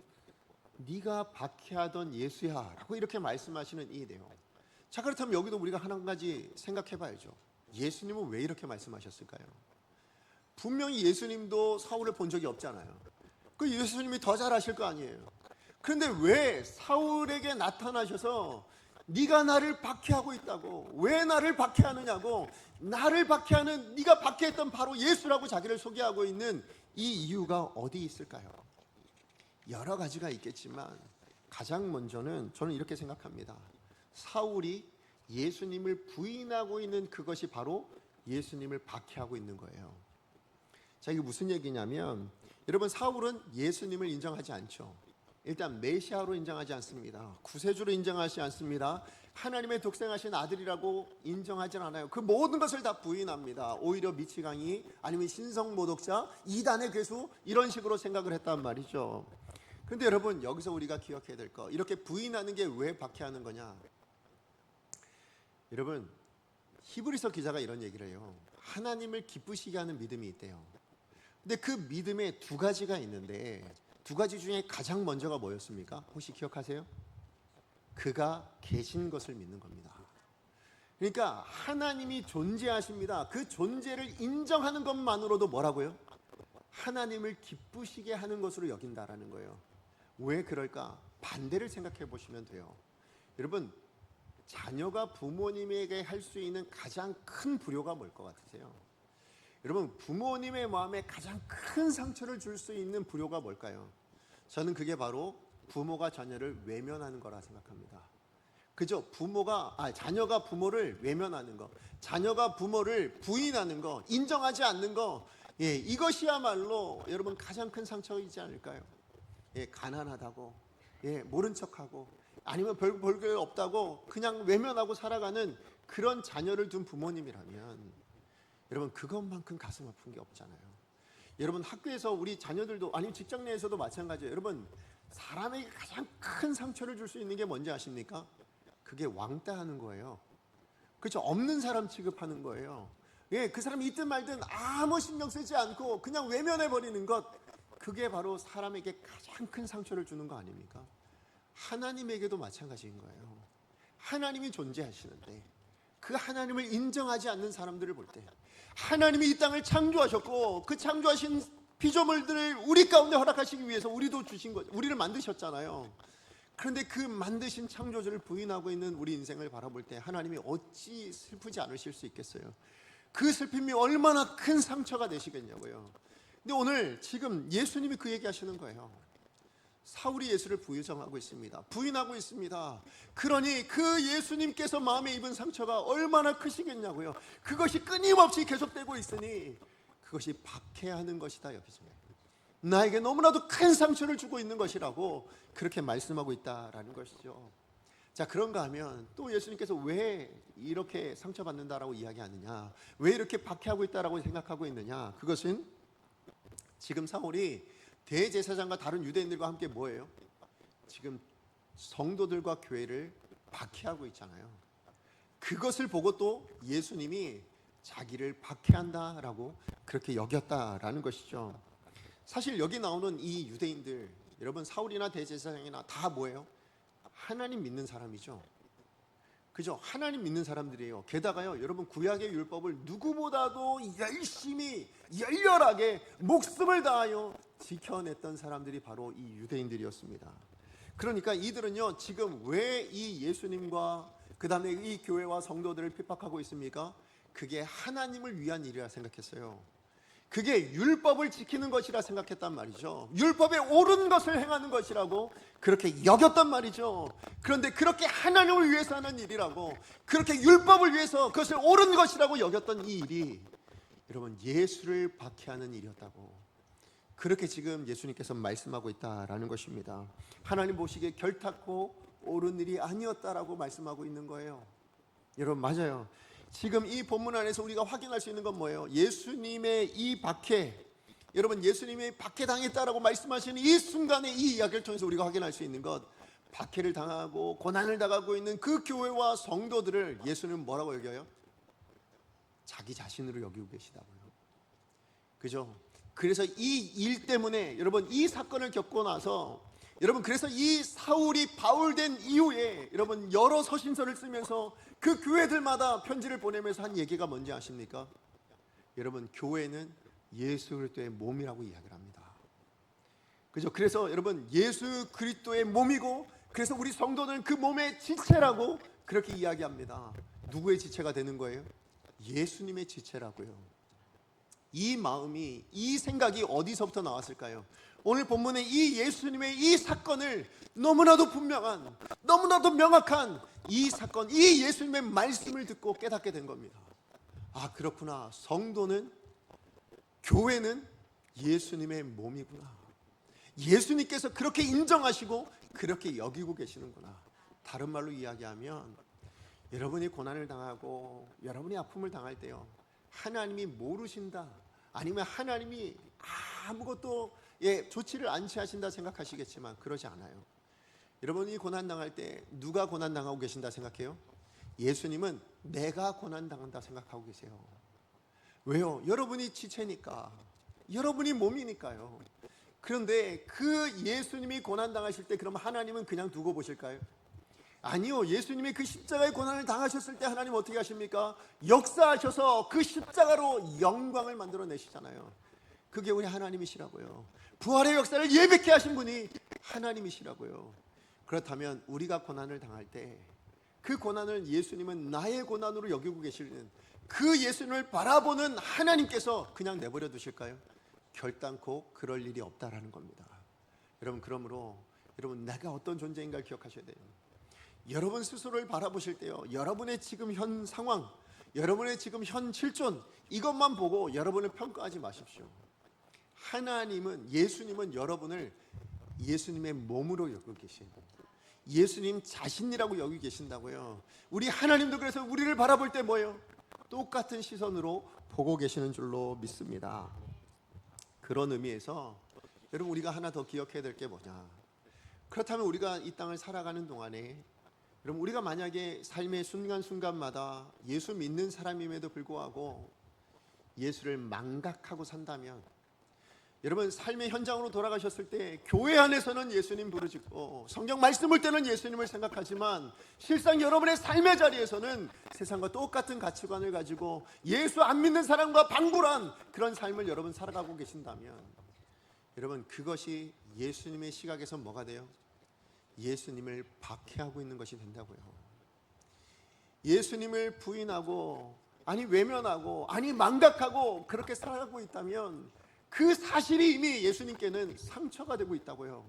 네가 박해하던 예수야 라고 이렇게 말씀하시는 이 내용. 자, 그렇다면 여기도 우리가 한 가지 생각해 봐야죠. 예수님은 왜 이렇게 말씀하셨을까요? 분명히 예수님도 사울을 본 적이 없잖아요. 그 예수님이 더 잘 아실 거 아니에요. 그런데 왜 사울에게 나타나셔서 네가 나를 박해하고 있다고, 왜 나를 박해하느냐고, 나를 박해하는, 네가 박해했던 바로 예수라고 자기를 소개하고 있는 이 이유가 어디 있을까요? 여러 가지가 있겠지만 가장 먼저는 저는 이렇게 생각합니다. 사울이 예수님을 부인하고 있는 그것이 바로 예수님을 박해하고 있는 거예요. 자, 이게 무슨 얘기냐면, 여러분 사울은 예수님을 인정하지 않죠. 일단 메시아로 인정하지 않습니다. 구세주로 인정하지 않습니다. 하나님의 독생하신 아들이라고 인정하지 않아요. 그 모든 것을 다 부인합니다. 오히려 미치광이 아니면 신성모독자, 이단의 괴수 이런 식으로 생각을 했단 말이죠. 그런데 여러분 여기서 우리가 기억해야 될 거, 이렇게 부인하는 게 왜 박해하는 거냐? 여러분 히브리서 기자가 이런 얘기를 해요. 하나님을 기쁘시게 하는 믿음이 있대요. 근데 그 믿음에 두 가지가 있는데 두 가지 중에 가장 먼저가 뭐였습니까? 혹시 기억하세요? 그가 계신 것을 믿는 겁니다. 그러니까 하나님이 존재하십니다. 그 존재를 인정하는 것만으로도 뭐라고요? 하나님을 기쁘시게 하는 것으로 여긴다라는 거예요. 왜 그럴까? 반대를 생각해 보시면 돼요. 여러분 자녀가 부모님에게 할 수 있는 가장 큰 불효가 뭘 것 같으세요? 여러분 부모님의 마음에 가장 큰 상처를 줄 수 있는 불효가 뭘까요? 저는 그게 바로 부모가 자녀를 외면하는 거라 생각합니다. 그죠? 자녀가 부모를 외면하는 거, 자녀가 부모를 부인하는 거, 인정하지 않는 거, 예, 이것이야말로 여러분 가장 큰 상처이지 않을까요? 예, 가난하다고, 예, 모른 척하고, 아니면 별 게 없다고 그냥 외면하고 살아가는 그런 자녀를 둔 부모님이라면 여러분 그것만큼 가슴 아픈 게 없잖아요. 여러분 학교에서 우리 자녀들도, 아니면 직장 내에서도 마찬가지예요. 여러분 사람에게 가장 큰 상처를 줄 수 있는 게 뭔지 아십니까? 그게 왕따하는 거예요. 그렇죠? 없는 사람 취급하는 거예요. 예, 그 사람이 있든 말든 아무 신경 쓰지 않고 그냥 외면해 버리는 것, 그게 바로 사람에게 가장 큰 상처를 주는 거 아닙니까? 하나님에게도 마찬가지인 거예요. 하나님이 존재하시는데 그 하나님을 인정하지 않는 사람들을 볼 때, 하나님이 이 땅을 창조하셨고 그 창조하신 피조물들을 우리 가운데 허락하시기 위해서 우리도 주신 거죠. 우리를 만드셨잖아요. 그런데 그 만드신 창조주를 부인하고 있는 우리 인생을 바라볼 때 하나님이 어찌 슬프지 않으실 수 있겠어요? 그 슬픔이 얼마나 큰 상처가 되시겠냐고요. 근데 오늘 지금 예수님이 그 얘기 하시는 거예요. 사울이 예수를 부정하고 있습니다. 부인하고 있습니다. 그러니 그 예수님께서 마음에 입은 상처가 얼마나 크시겠냐고요. 그것이 끊임없이 계속되고 있으니 그것이 박해하는 것이다 여기서요. 나에게 너무나도 큰 상처를 주고 있는 것이라고 그렇게 말씀하고 있다라는 것이죠. 자, 그런가 하면 또 예수님께서 왜 이렇게 상처받는다라고 이야기하느냐, 왜 이렇게 박해하고 있다라고 생각하고 있느냐, 그것은 지금 사울이 대제사장과 다른 유대인들과 함께 뭐예요? 지금 성도들과 교회를 박해하고 있잖아요. 그것을 보고 또 예수님이 자기를 박해한다라고 그렇게 여겼다라는 것이죠. 사실 여기 나오는 이 유대인들, 여러분 사울이나 대제사장이나 다 뭐예요? 하나님 믿는 사람이죠. 그죠? 하나님 믿는 사람들이에요. 게다가요, 여러분 구약의 율법을 누구보다도 열심히 열렬하게 목숨을 다하여 지켜냈던 사람들이 바로 이 유대인들이었습니다. 그러니까 이들은요, 지금 왜 이 예수님과 그 다음에 이 교회와 성도들을 핍박하고 있습니까? 그게 하나님을 위한 일이라 생각했어요. 그게 율법을 지키는 것이라 생각했단 말이죠. 율법에 옳은 것을 행하는 것이라고 그렇게 여겼단 말이죠. 그런데 그렇게 하나님을 위해서 하는 일이라고, 그렇게 율법을 위해서 그것을 옳은 것이라고 여겼던 이 일이 여러분 예수를 박해하는 일이었다고, 그렇게 지금 예수님께서 말씀하고 있다라는 것입니다. 하나님 보시기에 결탄코 옳은 일이 아니었다라고 말씀하고 있는 거예요. 여러분 맞아요. 지금 이 본문 안에서 우리가 확인할 수 있는 건 뭐예요? 예수님의 이 박해, 여러분 예수님이 박해당했다라고 말씀하시는 이 순간에 이 이야기를 통해서 우리가 확인할 수 있는 것, 박해를 당하고 고난을 당하고 있는 그 교회와 성도들을 예수는 뭐라고 여겨요? 자기 자신으로 여기고 계시다고요. 그죠? 그래서 이 일 때문에 여러분 이 사건을 겪고 나서 여러분 그래서 이 사울이 바울된 이후에 여러분 여러 서신서를 쓰면서 그 교회들마다 편지를 보내면서 한 얘기가 뭔지 아십니까? 여러분 교회는 예수 그리스도의 몸이라고 이야기를 합니다. 그죠? 그래서 여러분 예수 그리스도의 몸이고, 그래서 우리 성도는 그 몸의 지체라고 그렇게 이야기합니다. 누구의 지체가 되는 거예요? 예수님의 지체라고요. 이 마음이, 이 생각이 어디서부터 나왔을까요? 오늘 본문의 이 예수님의 이 사건을 너무나도 분명한, 너무나도 명확한 이 사건, 이 예수님의 말씀을 듣고 깨닫게 된 겁니다. 아, 그렇구나. 성도는, 교회는 예수님의 몸이구나. 예수님께서 그렇게 인정하시고 그렇게 여기고 계시는구나. 다른 말로 이야기하면 여러분이 고난을 당하고 여러분이 아픔을 당할 때요, 하나님이 모르신다, 아니면 하나님이 아무것도 조치를 안 취하신다 생각하시겠지만 그러지 않아요. 여러분이 고난당할 때 누가 고난당하고 계신다 생각해요? 예수님은 내가 고난당한다 생각하고 계세요. 왜요? 여러분이 지체니까, 여러분이 몸이니까요. 그런데 그 예수님이 고난당하실 때 그럼 하나님은 그냥 두고 보실까요? 아니요. 예수님이 그 십자가의 고난을 당하셨을 때 하나님 어떻게 하십니까? 역사하셔서 그 십자가로 영광을 만들어내시잖아요. 그게 우리 하나님이시라고요. 부활의 역사를 예비케 하신 분이 하나님이시라고요. 그렇다면 우리가 고난을 당할 때 그 고난을 예수님은 나의 고난으로 여기고 계시는 그 예수님을 바라보는 하나님께서 그냥 내버려 두실까요? 결단코 그럴 일이 없다라는 겁니다. 여러분, 그러므로 여러분 내가 어떤 존재인가를 기억하셔야 돼요. 여러분 스스로를 바라보실 때요, 여러분의 지금 현 상황, 여러분의 지금 현 실존, 이것만 보고 여러분을 평가하지 마십시오. 하나님은, 예수님은 여러분을 예수님의 몸으로 여기고 계시고 예수님 자신이라고 여기고 계신다고요. 우리 하나님도 그래서 우리를 바라볼 때 뭐예요? 똑같은 시선으로 보고 계시는 줄로 믿습니다. 그런 의미에서 여러분 우리가 하나 더 기억해야 될 게 뭐냐, 그렇다면 우리가 이 땅을 살아가는 동안에 여러분 우리가 만약에 삶의 순간순간마다 예수 믿는 사람임에도 불구하고 예수를 망각하고 산다면, 여러분 삶의 현장으로 돌아가셨을 때 교회 안에서는 예수님 부르짖고 성경 말씀을 때는 예수님을 생각하지만 실상 여러분의 삶의 자리에서는 세상과 똑같은 가치관을 가지고 예수 안 믿는 사람과 방불한 그런 삶을 여러분 살아가고 계신다면, 여러분 그것이 예수님의 시각에서 뭐가 돼요? 예수님을 박해하고 있는 것이 된다고요. 예수님을 부인하고, 아니 외면하고, 아니 망각하고 그렇게 살아가고 있다면 그 사실이 이미 예수님께는 상처가 되고 있다고요.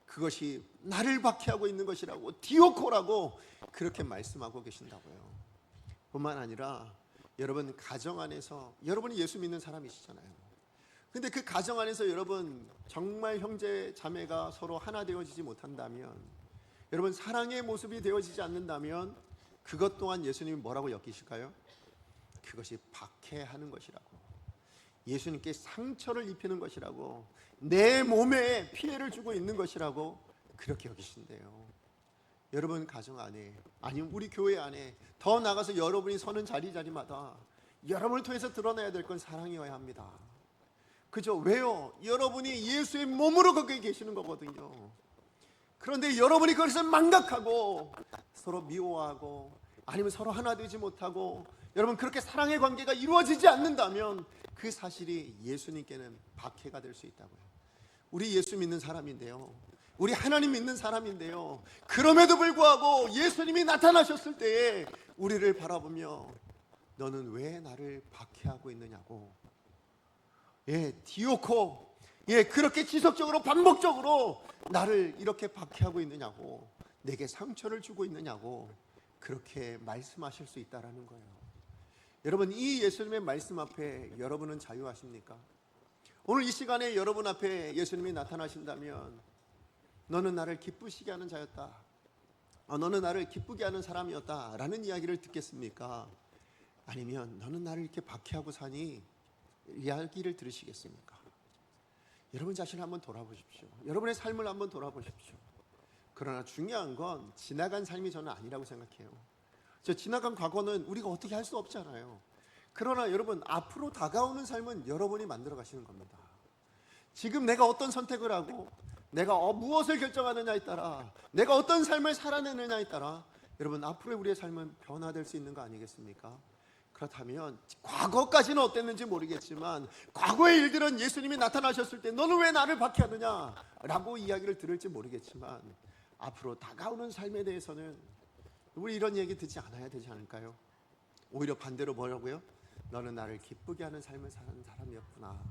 그것이 나를 박해하고 있는 것이라고, 디오코라고 그렇게 말씀하고 계신다고요. 뿐만 아니라 여러분 가정 안에서 여러분이 예수 믿는 사람이시잖아요. 근데 그 가정 안에서 여러분 정말 형제 자매가 서로 하나 되어지지 못한다면, 여러분 사랑의 모습이 되어지지 않는다면 그것 또한 예수님이 뭐라고 여기실까요? 그것이 박해하는 것이라고, 예수님께 상처를 입히는 것이라고, 내 몸에 피해를 주고 있는 것이라고 그렇게 여기신대요. 여러분 가정 안에, 아니면 우리 교회 안에, 더 나아가서 여러분이 서는 자리마다 여러분을 통해서 드러나야 될 건 사랑이어야 합니다. 그죠? 왜요? 여러분이 예수의 몸으로 거기에 계시는 거거든요. 그런데 여러분이 그것을 망각하고 서로 미워하고 아니면 서로 하나 되지 못하고 여러분 그렇게 사랑의 관계가 이루어지지 않는다면 그 사실이 예수님께는 박해가 될 수 있다고요. 우리 예수 믿는 사람인데요, 우리 하나님 믿는 사람인데요, 그럼에도 불구하고 예수님이 나타나셨을 때에 우리를 바라보며 너는 왜 나를 박해하고 있느냐고, 디오코, 그렇게 지속적으로 반복적으로 나를 이렇게 박해하고 있느냐고, 내게 상처를 주고 있느냐고 그렇게 말씀하실 수 있다라는 거예요. 여러분 이 예수님의 말씀 앞에 여러분은 자유하십니까? 오늘 이 시간에 여러분 앞에 예수님이 나타나신다면 너는 나를 기쁘시게 하는 자였다, 너는 나를 기쁘게 하는 사람이었다 라는 이야기를 듣겠습니까? 아니면 너는 나를 이렇게 박해하고 사니 이야기를 들으시겠습니까? 여러분 자신을 한번 돌아보십시오. 여러분의 삶을 한번 돌아보십시오. 그러나 중요한 건 지나간 삶이 저는 아니라고 생각해요. 저 지나간 과거는 우리가 어떻게 할 수 없잖아요. 그러나 여러분 앞으로 다가오는 삶은 여러분이 만들어 가시는 겁니다. 지금 내가 어떤 선택을 하고 내가 무엇을 결정하느냐에 따라, 내가 어떤 삶을 살아내느냐에 따라 여러분 앞으로 우리의 삶은 변화될 수 있는 거 아니겠습니까? 그렇다면 과거까지는 어땠는지 모르겠지만 과거의 일들은 예수님이 나타나셨을 때 너는 왜 나를 박해하느냐 라고 이야기를 들을지 모르겠지만 앞으로 다가오는 삶에 대해서는 우리 이런 얘기 듣지 않아야 되지 않을까요? 오히려 반대로 뭐라고요? 너는 나를 기쁘게 하는 삶을 사는 사람이었구나,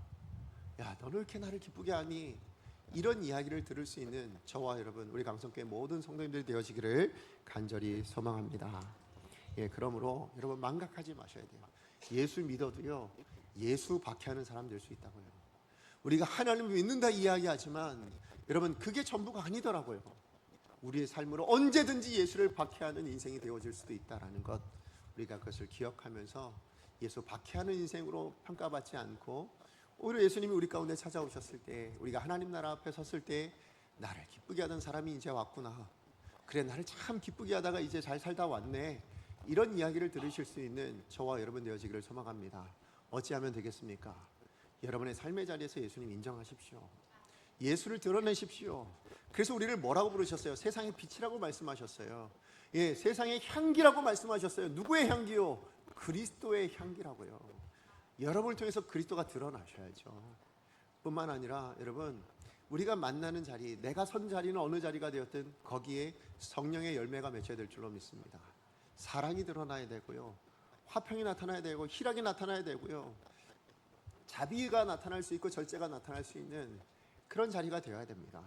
야 너는 왜 이렇게 나를 기쁘게 하니, 이런 이야기를 들을 수 있는 저와 여러분 우리 강성교회 모든 성도님들이 되어지기를 간절히 소망합니다. 그러므로 여러분 망각하지 마셔야 돼요. 예수 믿어도요 예수 박해하는 사람 될 수 있다고요. 우리가 하나님을 믿는다 이야기하지만 여러분 그게 전부가 아니더라고요. 우리의 삶으로 언제든지 예수를 박해하는 인생이 되어질 수도 있다라는 것, 우리가 그것을 기억하면서 예수 박해하는 인생으로 평가받지 않고 오히려 예수님이 우리 가운데 찾아오셨을 때, 우리가 하나님 나라 앞에 섰을 때 나를 기쁘게 하던 사람이 이제 왔구나, 그래 나를 참 기쁘게 하다가 이제 잘 살다 왔네, 이런 이야기를 들으실 수 있는 저와 여러분 되어지기를 소망합니다. 어찌하면 되겠습니까? 여러분의 삶의 자리에서 예수님 인정하십시오. 예수를 드러내십시오. 그래서 우리를 뭐라고 부르셨어요? 세상의 빛이라고 말씀하셨어요. 세상의 향기라고 말씀하셨어요. 누구의 향기요? 그리스도의 향기라고요. 여러분을 통해서 그리스도가 드러나셔야죠. 뿐만 아니라 여러분 우리가 만나는 자리, 내가 선 자리는 어느 자리가 되었든 거기에 성령의 열매가 맺혀야 될 줄로 믿습니다. 사랑이 드러나야 되고요, 화평이 나타나야 되고, 희락이 나타나야 되고요, 자비가 나타날 수 있고 절제가 나타날 수 있는 그런 자리가 되어야 됩니다.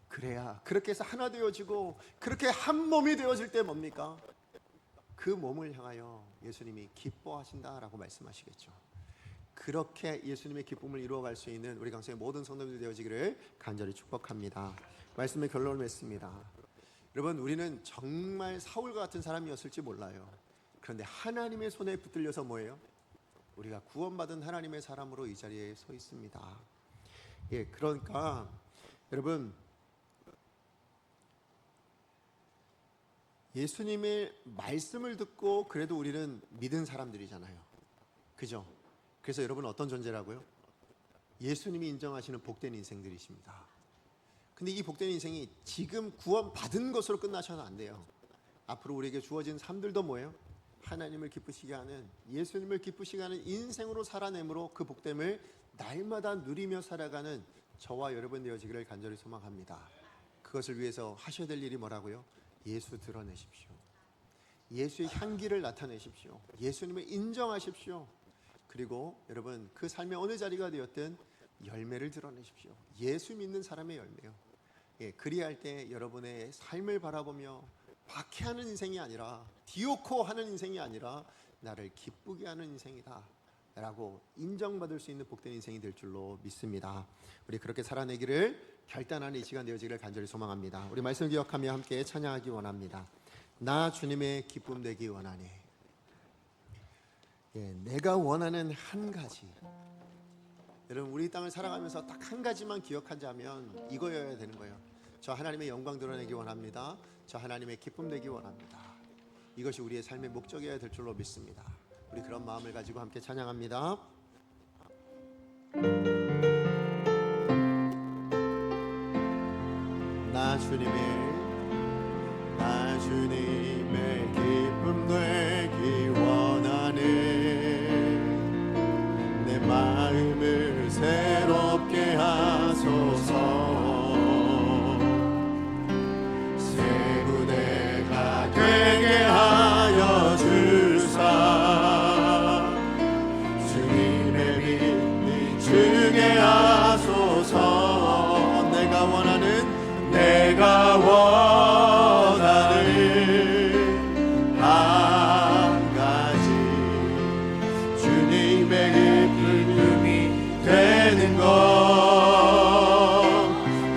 그래야 그렇게 해서 하나 되어지고 그렇게 한 몸이 되어질 때 뭡니까? 그 몸을 향하여 예수님이 기뻐하신다라고 말씀하시겠죠. 그렇게 예수님의 기쁨을 이루어갈 수 있는 우리 강성의 모든 성도들 되어지기를 간절히 축복합니다. 말씀의 결론을 맺습니다. 여러분 우리는 정말 사울과 같은 사람이었을지 몰라요. 그런데 하나님의 손에 붙들려서 뭐예요? 우리가 구원받은 하나님의 사람으로 이 자리에 서 있습니다. 그러니까 여러분 예수님의 말씀을 듣고 그래도 우리는 믿은 사람들이잖아요. 그죠? 그래서 여러분 어떤 존재라고요? 예수님이 인정하시는 복된 인생들이십니다. 근데 이 복된 인생이 지금 구원받은 것으로 끝나셔는 안 돼요. 앞으로 우리에게 주어진 삶들도 뭐예요? 하나님을 기쁘시게 하는, 예수님을 기쁘시게 하는 인생으로 살아내므로 그 복됨을 날마다 누리며 살아가는 저와 여러분 되어지기를 간절히 소망합니다. 그것을 위해서 하셔야 될 일이 뭐라고요? 예수 드러내십시오. 예수의 향기를 나타내십시오. 예수님을 인정하십시오. 그리고 여러분 그 삶의 어느 자리가 되었든 열매를 드러내십시오. 예수 믿는 사람의 열매요. 그리할 때 여러분의 삶을 바라보며 박해하는 인생이 아니라 디오코하는 인생이 아니라 나를 기쁘게 하는 인생이다 라고 인정받을 수 있는 복된 인생이 될 줄로 믿습니다. 우리 그렇게 살아내기를 결단하는 이 시간 되어지기를 간절히 소망합니다. 우리 말씀 기억하며 함께 찬양하기 원합니다. 나 주님의 기쁨 되기 원하네. 내가 원하는 한 가지. 여러분, 우리 땅을 살아가면서 딱 한 가지만 기억하자면 이거여야 되는 거예요. 저 하나님의 영광 드러내기 원합니다. 저 하나님의 기쁨 되기 원합니다. 이것이 우리의 삶의 목적이어야 될 줄로 믿습니다. 우리 그런 마음을 가지고 함께 찬양합니다. 나 주님의 기쁨 되기 원하네. 내 마음을 새롭게 하소서. 새 부대가 되게 하여 주사. 주님의 빛 비추게 하소서. 내가 원하는 한 가지. 주님의 기쁨이 되는 것.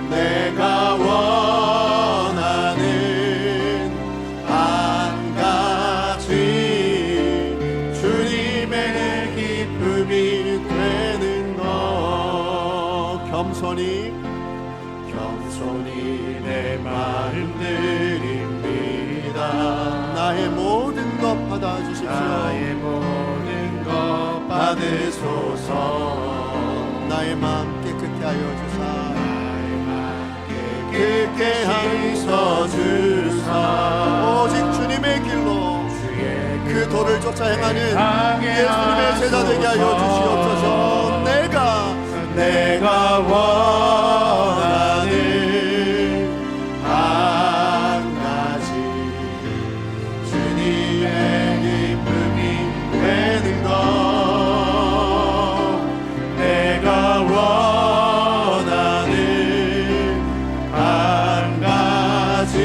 내가 원하는 한 가지. 주님의 기쁨이 되는 것. 겸손히 내 마음 드립니다. 나의 모든 것 받아주십시오. 나의 모든 것 받으소서. 나의 마음 깨끗게 하여 주사. 나의 마음 깨끗게 하여 주사. 오직 주님의 길로 그 도를 쫓아 행하는 예수님의 제자 되게 하여 주시옵소서. 내가 원하는 한 가지. 주님의 기쁨이 되는 것. 내가 원하는 한 가지.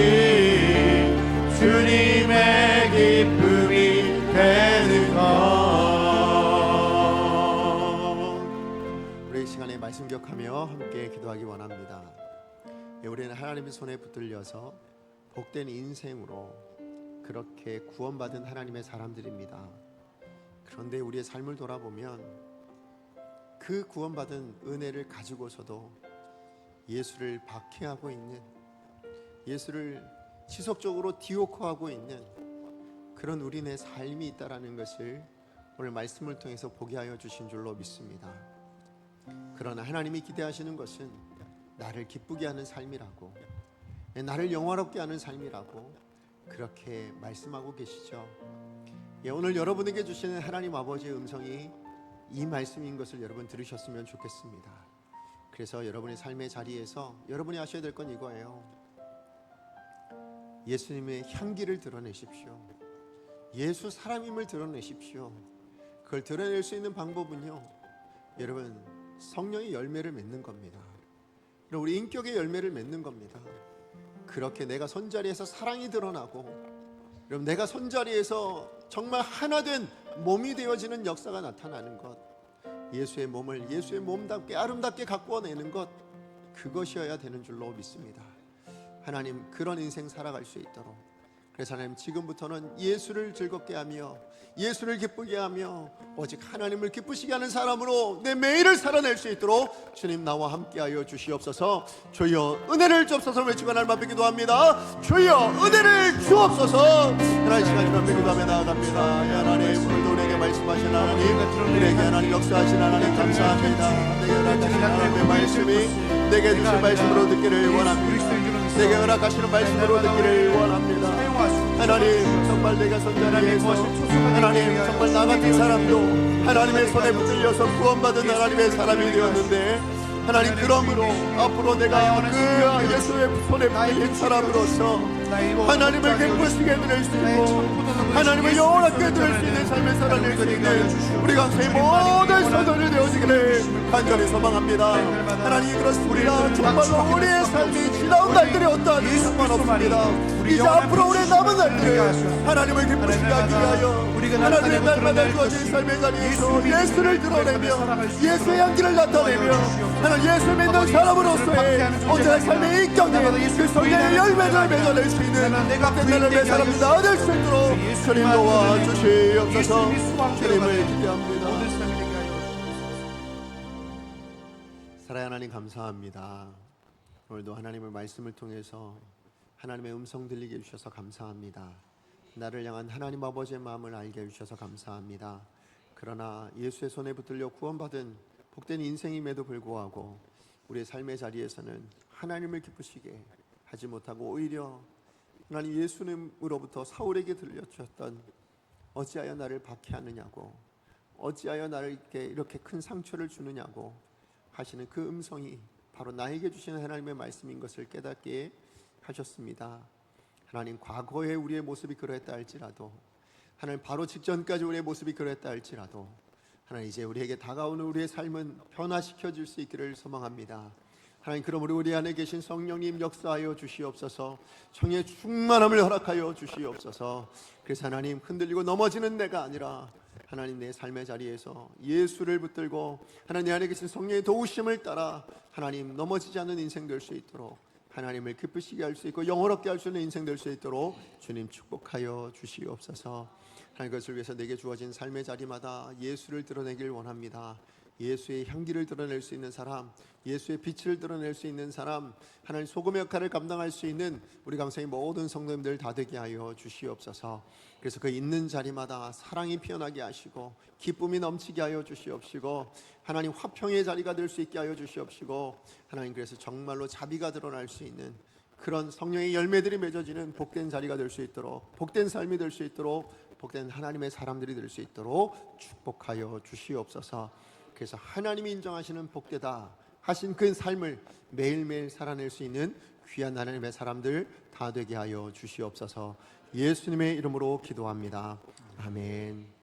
주님의 기쁨이 되는 것. 우리 이 시간에 말씀 기억하며 함께 기도하기 원합니다. 우리는 하나님의 손에 붙들려서 복된 인생으로 그렇게 구원받은 하나님의 사람들입니다. 그런데 우리의 삶을 돌아보면 그 구원받은 은혜를 가지고서도 예수를 박해하고 있는, 예수를 지속적으로 디오코하고 있는 그런 우리네 삶이 있다라는 것을 오늘 말씀을 통해서 보게 하여 주신 줄로 믿습니다. 그러나 하나님이 기대하시는 것은 나를 기쁘게 하는 삶이라고, 나를 영화롭게 하는 삶이라고 그렇게 말씀하고 계시죠. 오늘 여러분에게 주시는 하나님 아버지의 음성이 이 말씀인 것을 여러분 들으셨으면 좋겠습니다. 그래서 여러분의 삶의 자리에서 여러분이 하셔야 될 건 이거예요. 예수님의 향기를 드러내십시오. 예수 사람임을 드러내십시오. 그걸 드러낼 수 있는 방법은요, 여러분, 성령의 열매를 맺는 겁니다. 우리 인격의 열매를 맺는 겁니다. 그렇게 내가 손자리에서 사랑이 드러나고, 여러분, 내가 손자리에서 정말 하나된 몸이 되어지는 역사가 나타나는 것, 예수의 몸을 예수의 몸답게 아름답게 가꾸어내는 것, 그것이어야 되는 줄로 믿습니다. 하나님, 그런 인생 살아갈 수 있도록, 그래서 하나님, 지금부터는 예수를 즐겁게 하며 예수를 기쁘게 하며 오직 하나님을 기쁘시게 하는 사람으로 내 매일을 살아낼 수 있도록 주님 나와 함께하여 주시옵소서. 주여 은혜를 주옵소서. 외치고 하나님 앞에 기도합니다. 주여 은혜를 주옵소서. 하나님, 시간 좀 앞에 기도하며 나아갑니다. 하나님, 오늘도 우리에게 말씀하신 하나님, 우리에게 하나님 역사하신 하나님 감사합니다. 내게 허락하신 하나님의 말씀이 내게 주신 말씀으로 듣기를 원합니다. 내게 허락하시는 말씀으로 듣기를 원합니다. 하나님, 정말 내가 손자리에서 하나님, 정말 나 같은 사람도 하나님의 손에 붙들려서 구원받은 하나님의 사람이 되었는데, 하나님, 그러므로 앞으로 내가 그 예수의 손에 붙들린 사람으로서 하나님을 기쁘시게 드릴 수 있고 하나님을 영원하게 드릴 수 있는 삶을 살아낼 수 있는 우리 강사의 모든 성도들 되어지기를 간절히 소망합니다. 하나님 그렇습니다. 정말로 우리의 삶이 지나온 날들이 어떠하든 상관없습니다. 이제 앞으로 우리의 남은 날들을 하나님을 기쁘시게 하기 위하여 하나님의 날마다 주어진 삶의 자리에서 예수를 드러내며 예수의 향기를 나타내며 하나님 예수 믿는 사람으로서의 언제나 삶의 인격에 그 성령의 열매를 맺어낼 수 있는 그날을 내 사람 다 될 수 있도록 주님 도와주시옵소서. 주님을 기대합니다. 사랑하는 하나님 감사합니다. 오늘도 하나님의 말씀을 통해서 하나님의 음성 들리게 해주셔서 감사합니다. 나를 향한 하나님 아버지의 마음을 알게 해주셔서 감사합니다. 그러나 예수의 손에 붙들려 구원받은 복된 인생임에도 불구하고 우리의 삶의 자리에서는 하나님을 기쁘시게 하지 못하고 오히려 하나님 예수님으로부터 사울에게 들려주셨던 어찌하여 나를 박해하느냐고 어찌하여 나를 이렇게 큰 상처를 주느냐고 하시는 그 음성이 바로 나에게 주시는 하나님의 말씀인 것을 깨닫게 하셨습니다. 하나님 과거에 우리의 모습이 그러했다 할지라도 하나님 바로 직전까지 우리의 모습이 그랬다 할지라도 하나님 이제 우리에게 다가오는 우리의 삶은 변화시켜 줄 수 있기를 소망합니다. 하나님 그러므로 우리 안에 계신 성령님 역사하여 주시옵소서. 성령의 충만함을 허락하여 주시옵소서. 그래서 하나님 흔들리고 넘어지는 내가 아니라 하나님 내 삶의 자리에서 예수를 붙들고 하나님 내 안에 계신 성령의 도우심을 따라 하나님 넘어지지 않는 인생 될 수 있도록 하나님을 기쁘시게 할 수 있고 영원롭게 할 수 있는 인생 될 수 있도록 주님 축복하여 주시옵소서. 하나님 그것을 위해서 내게 주어진 삶의 자리마다 예수를 드러내길 원합니다. 예수의 향기를 드러낼 수 있는 사람, 예수의 빛을 드러낼 수 있는 사람, 하나님 소금의 역할을 감당할 수 있는 우리 강성의 모든 성도님들 다 되게 하여 주시옵소서. 그래서 그 있는 자리마다 사랑이 피어나게 하시고 기쁨이 넘치게 하여 주시옵시고 하나님 화평의 자리가 될 수 있게 하여 주시옵시고 하나님 그래서 정말로 자비가 드러날 수 있는 그런 성령의 열매들이 맺어지는 복된 자리가 될 수 있도록 복된 삶이 될 수 있도록 복된 하나님의 사람들이 될 수 있도록 축복하여 주시옵소서. 그래서 하나님이 인정하시는 복되다 하신 그 삶을 매일매일 살아낼 수 있는 귀한 하나님의 사람들 다 되게 하여 주시옵소서. 예수님의 이름으로 기도합니다. 아멘.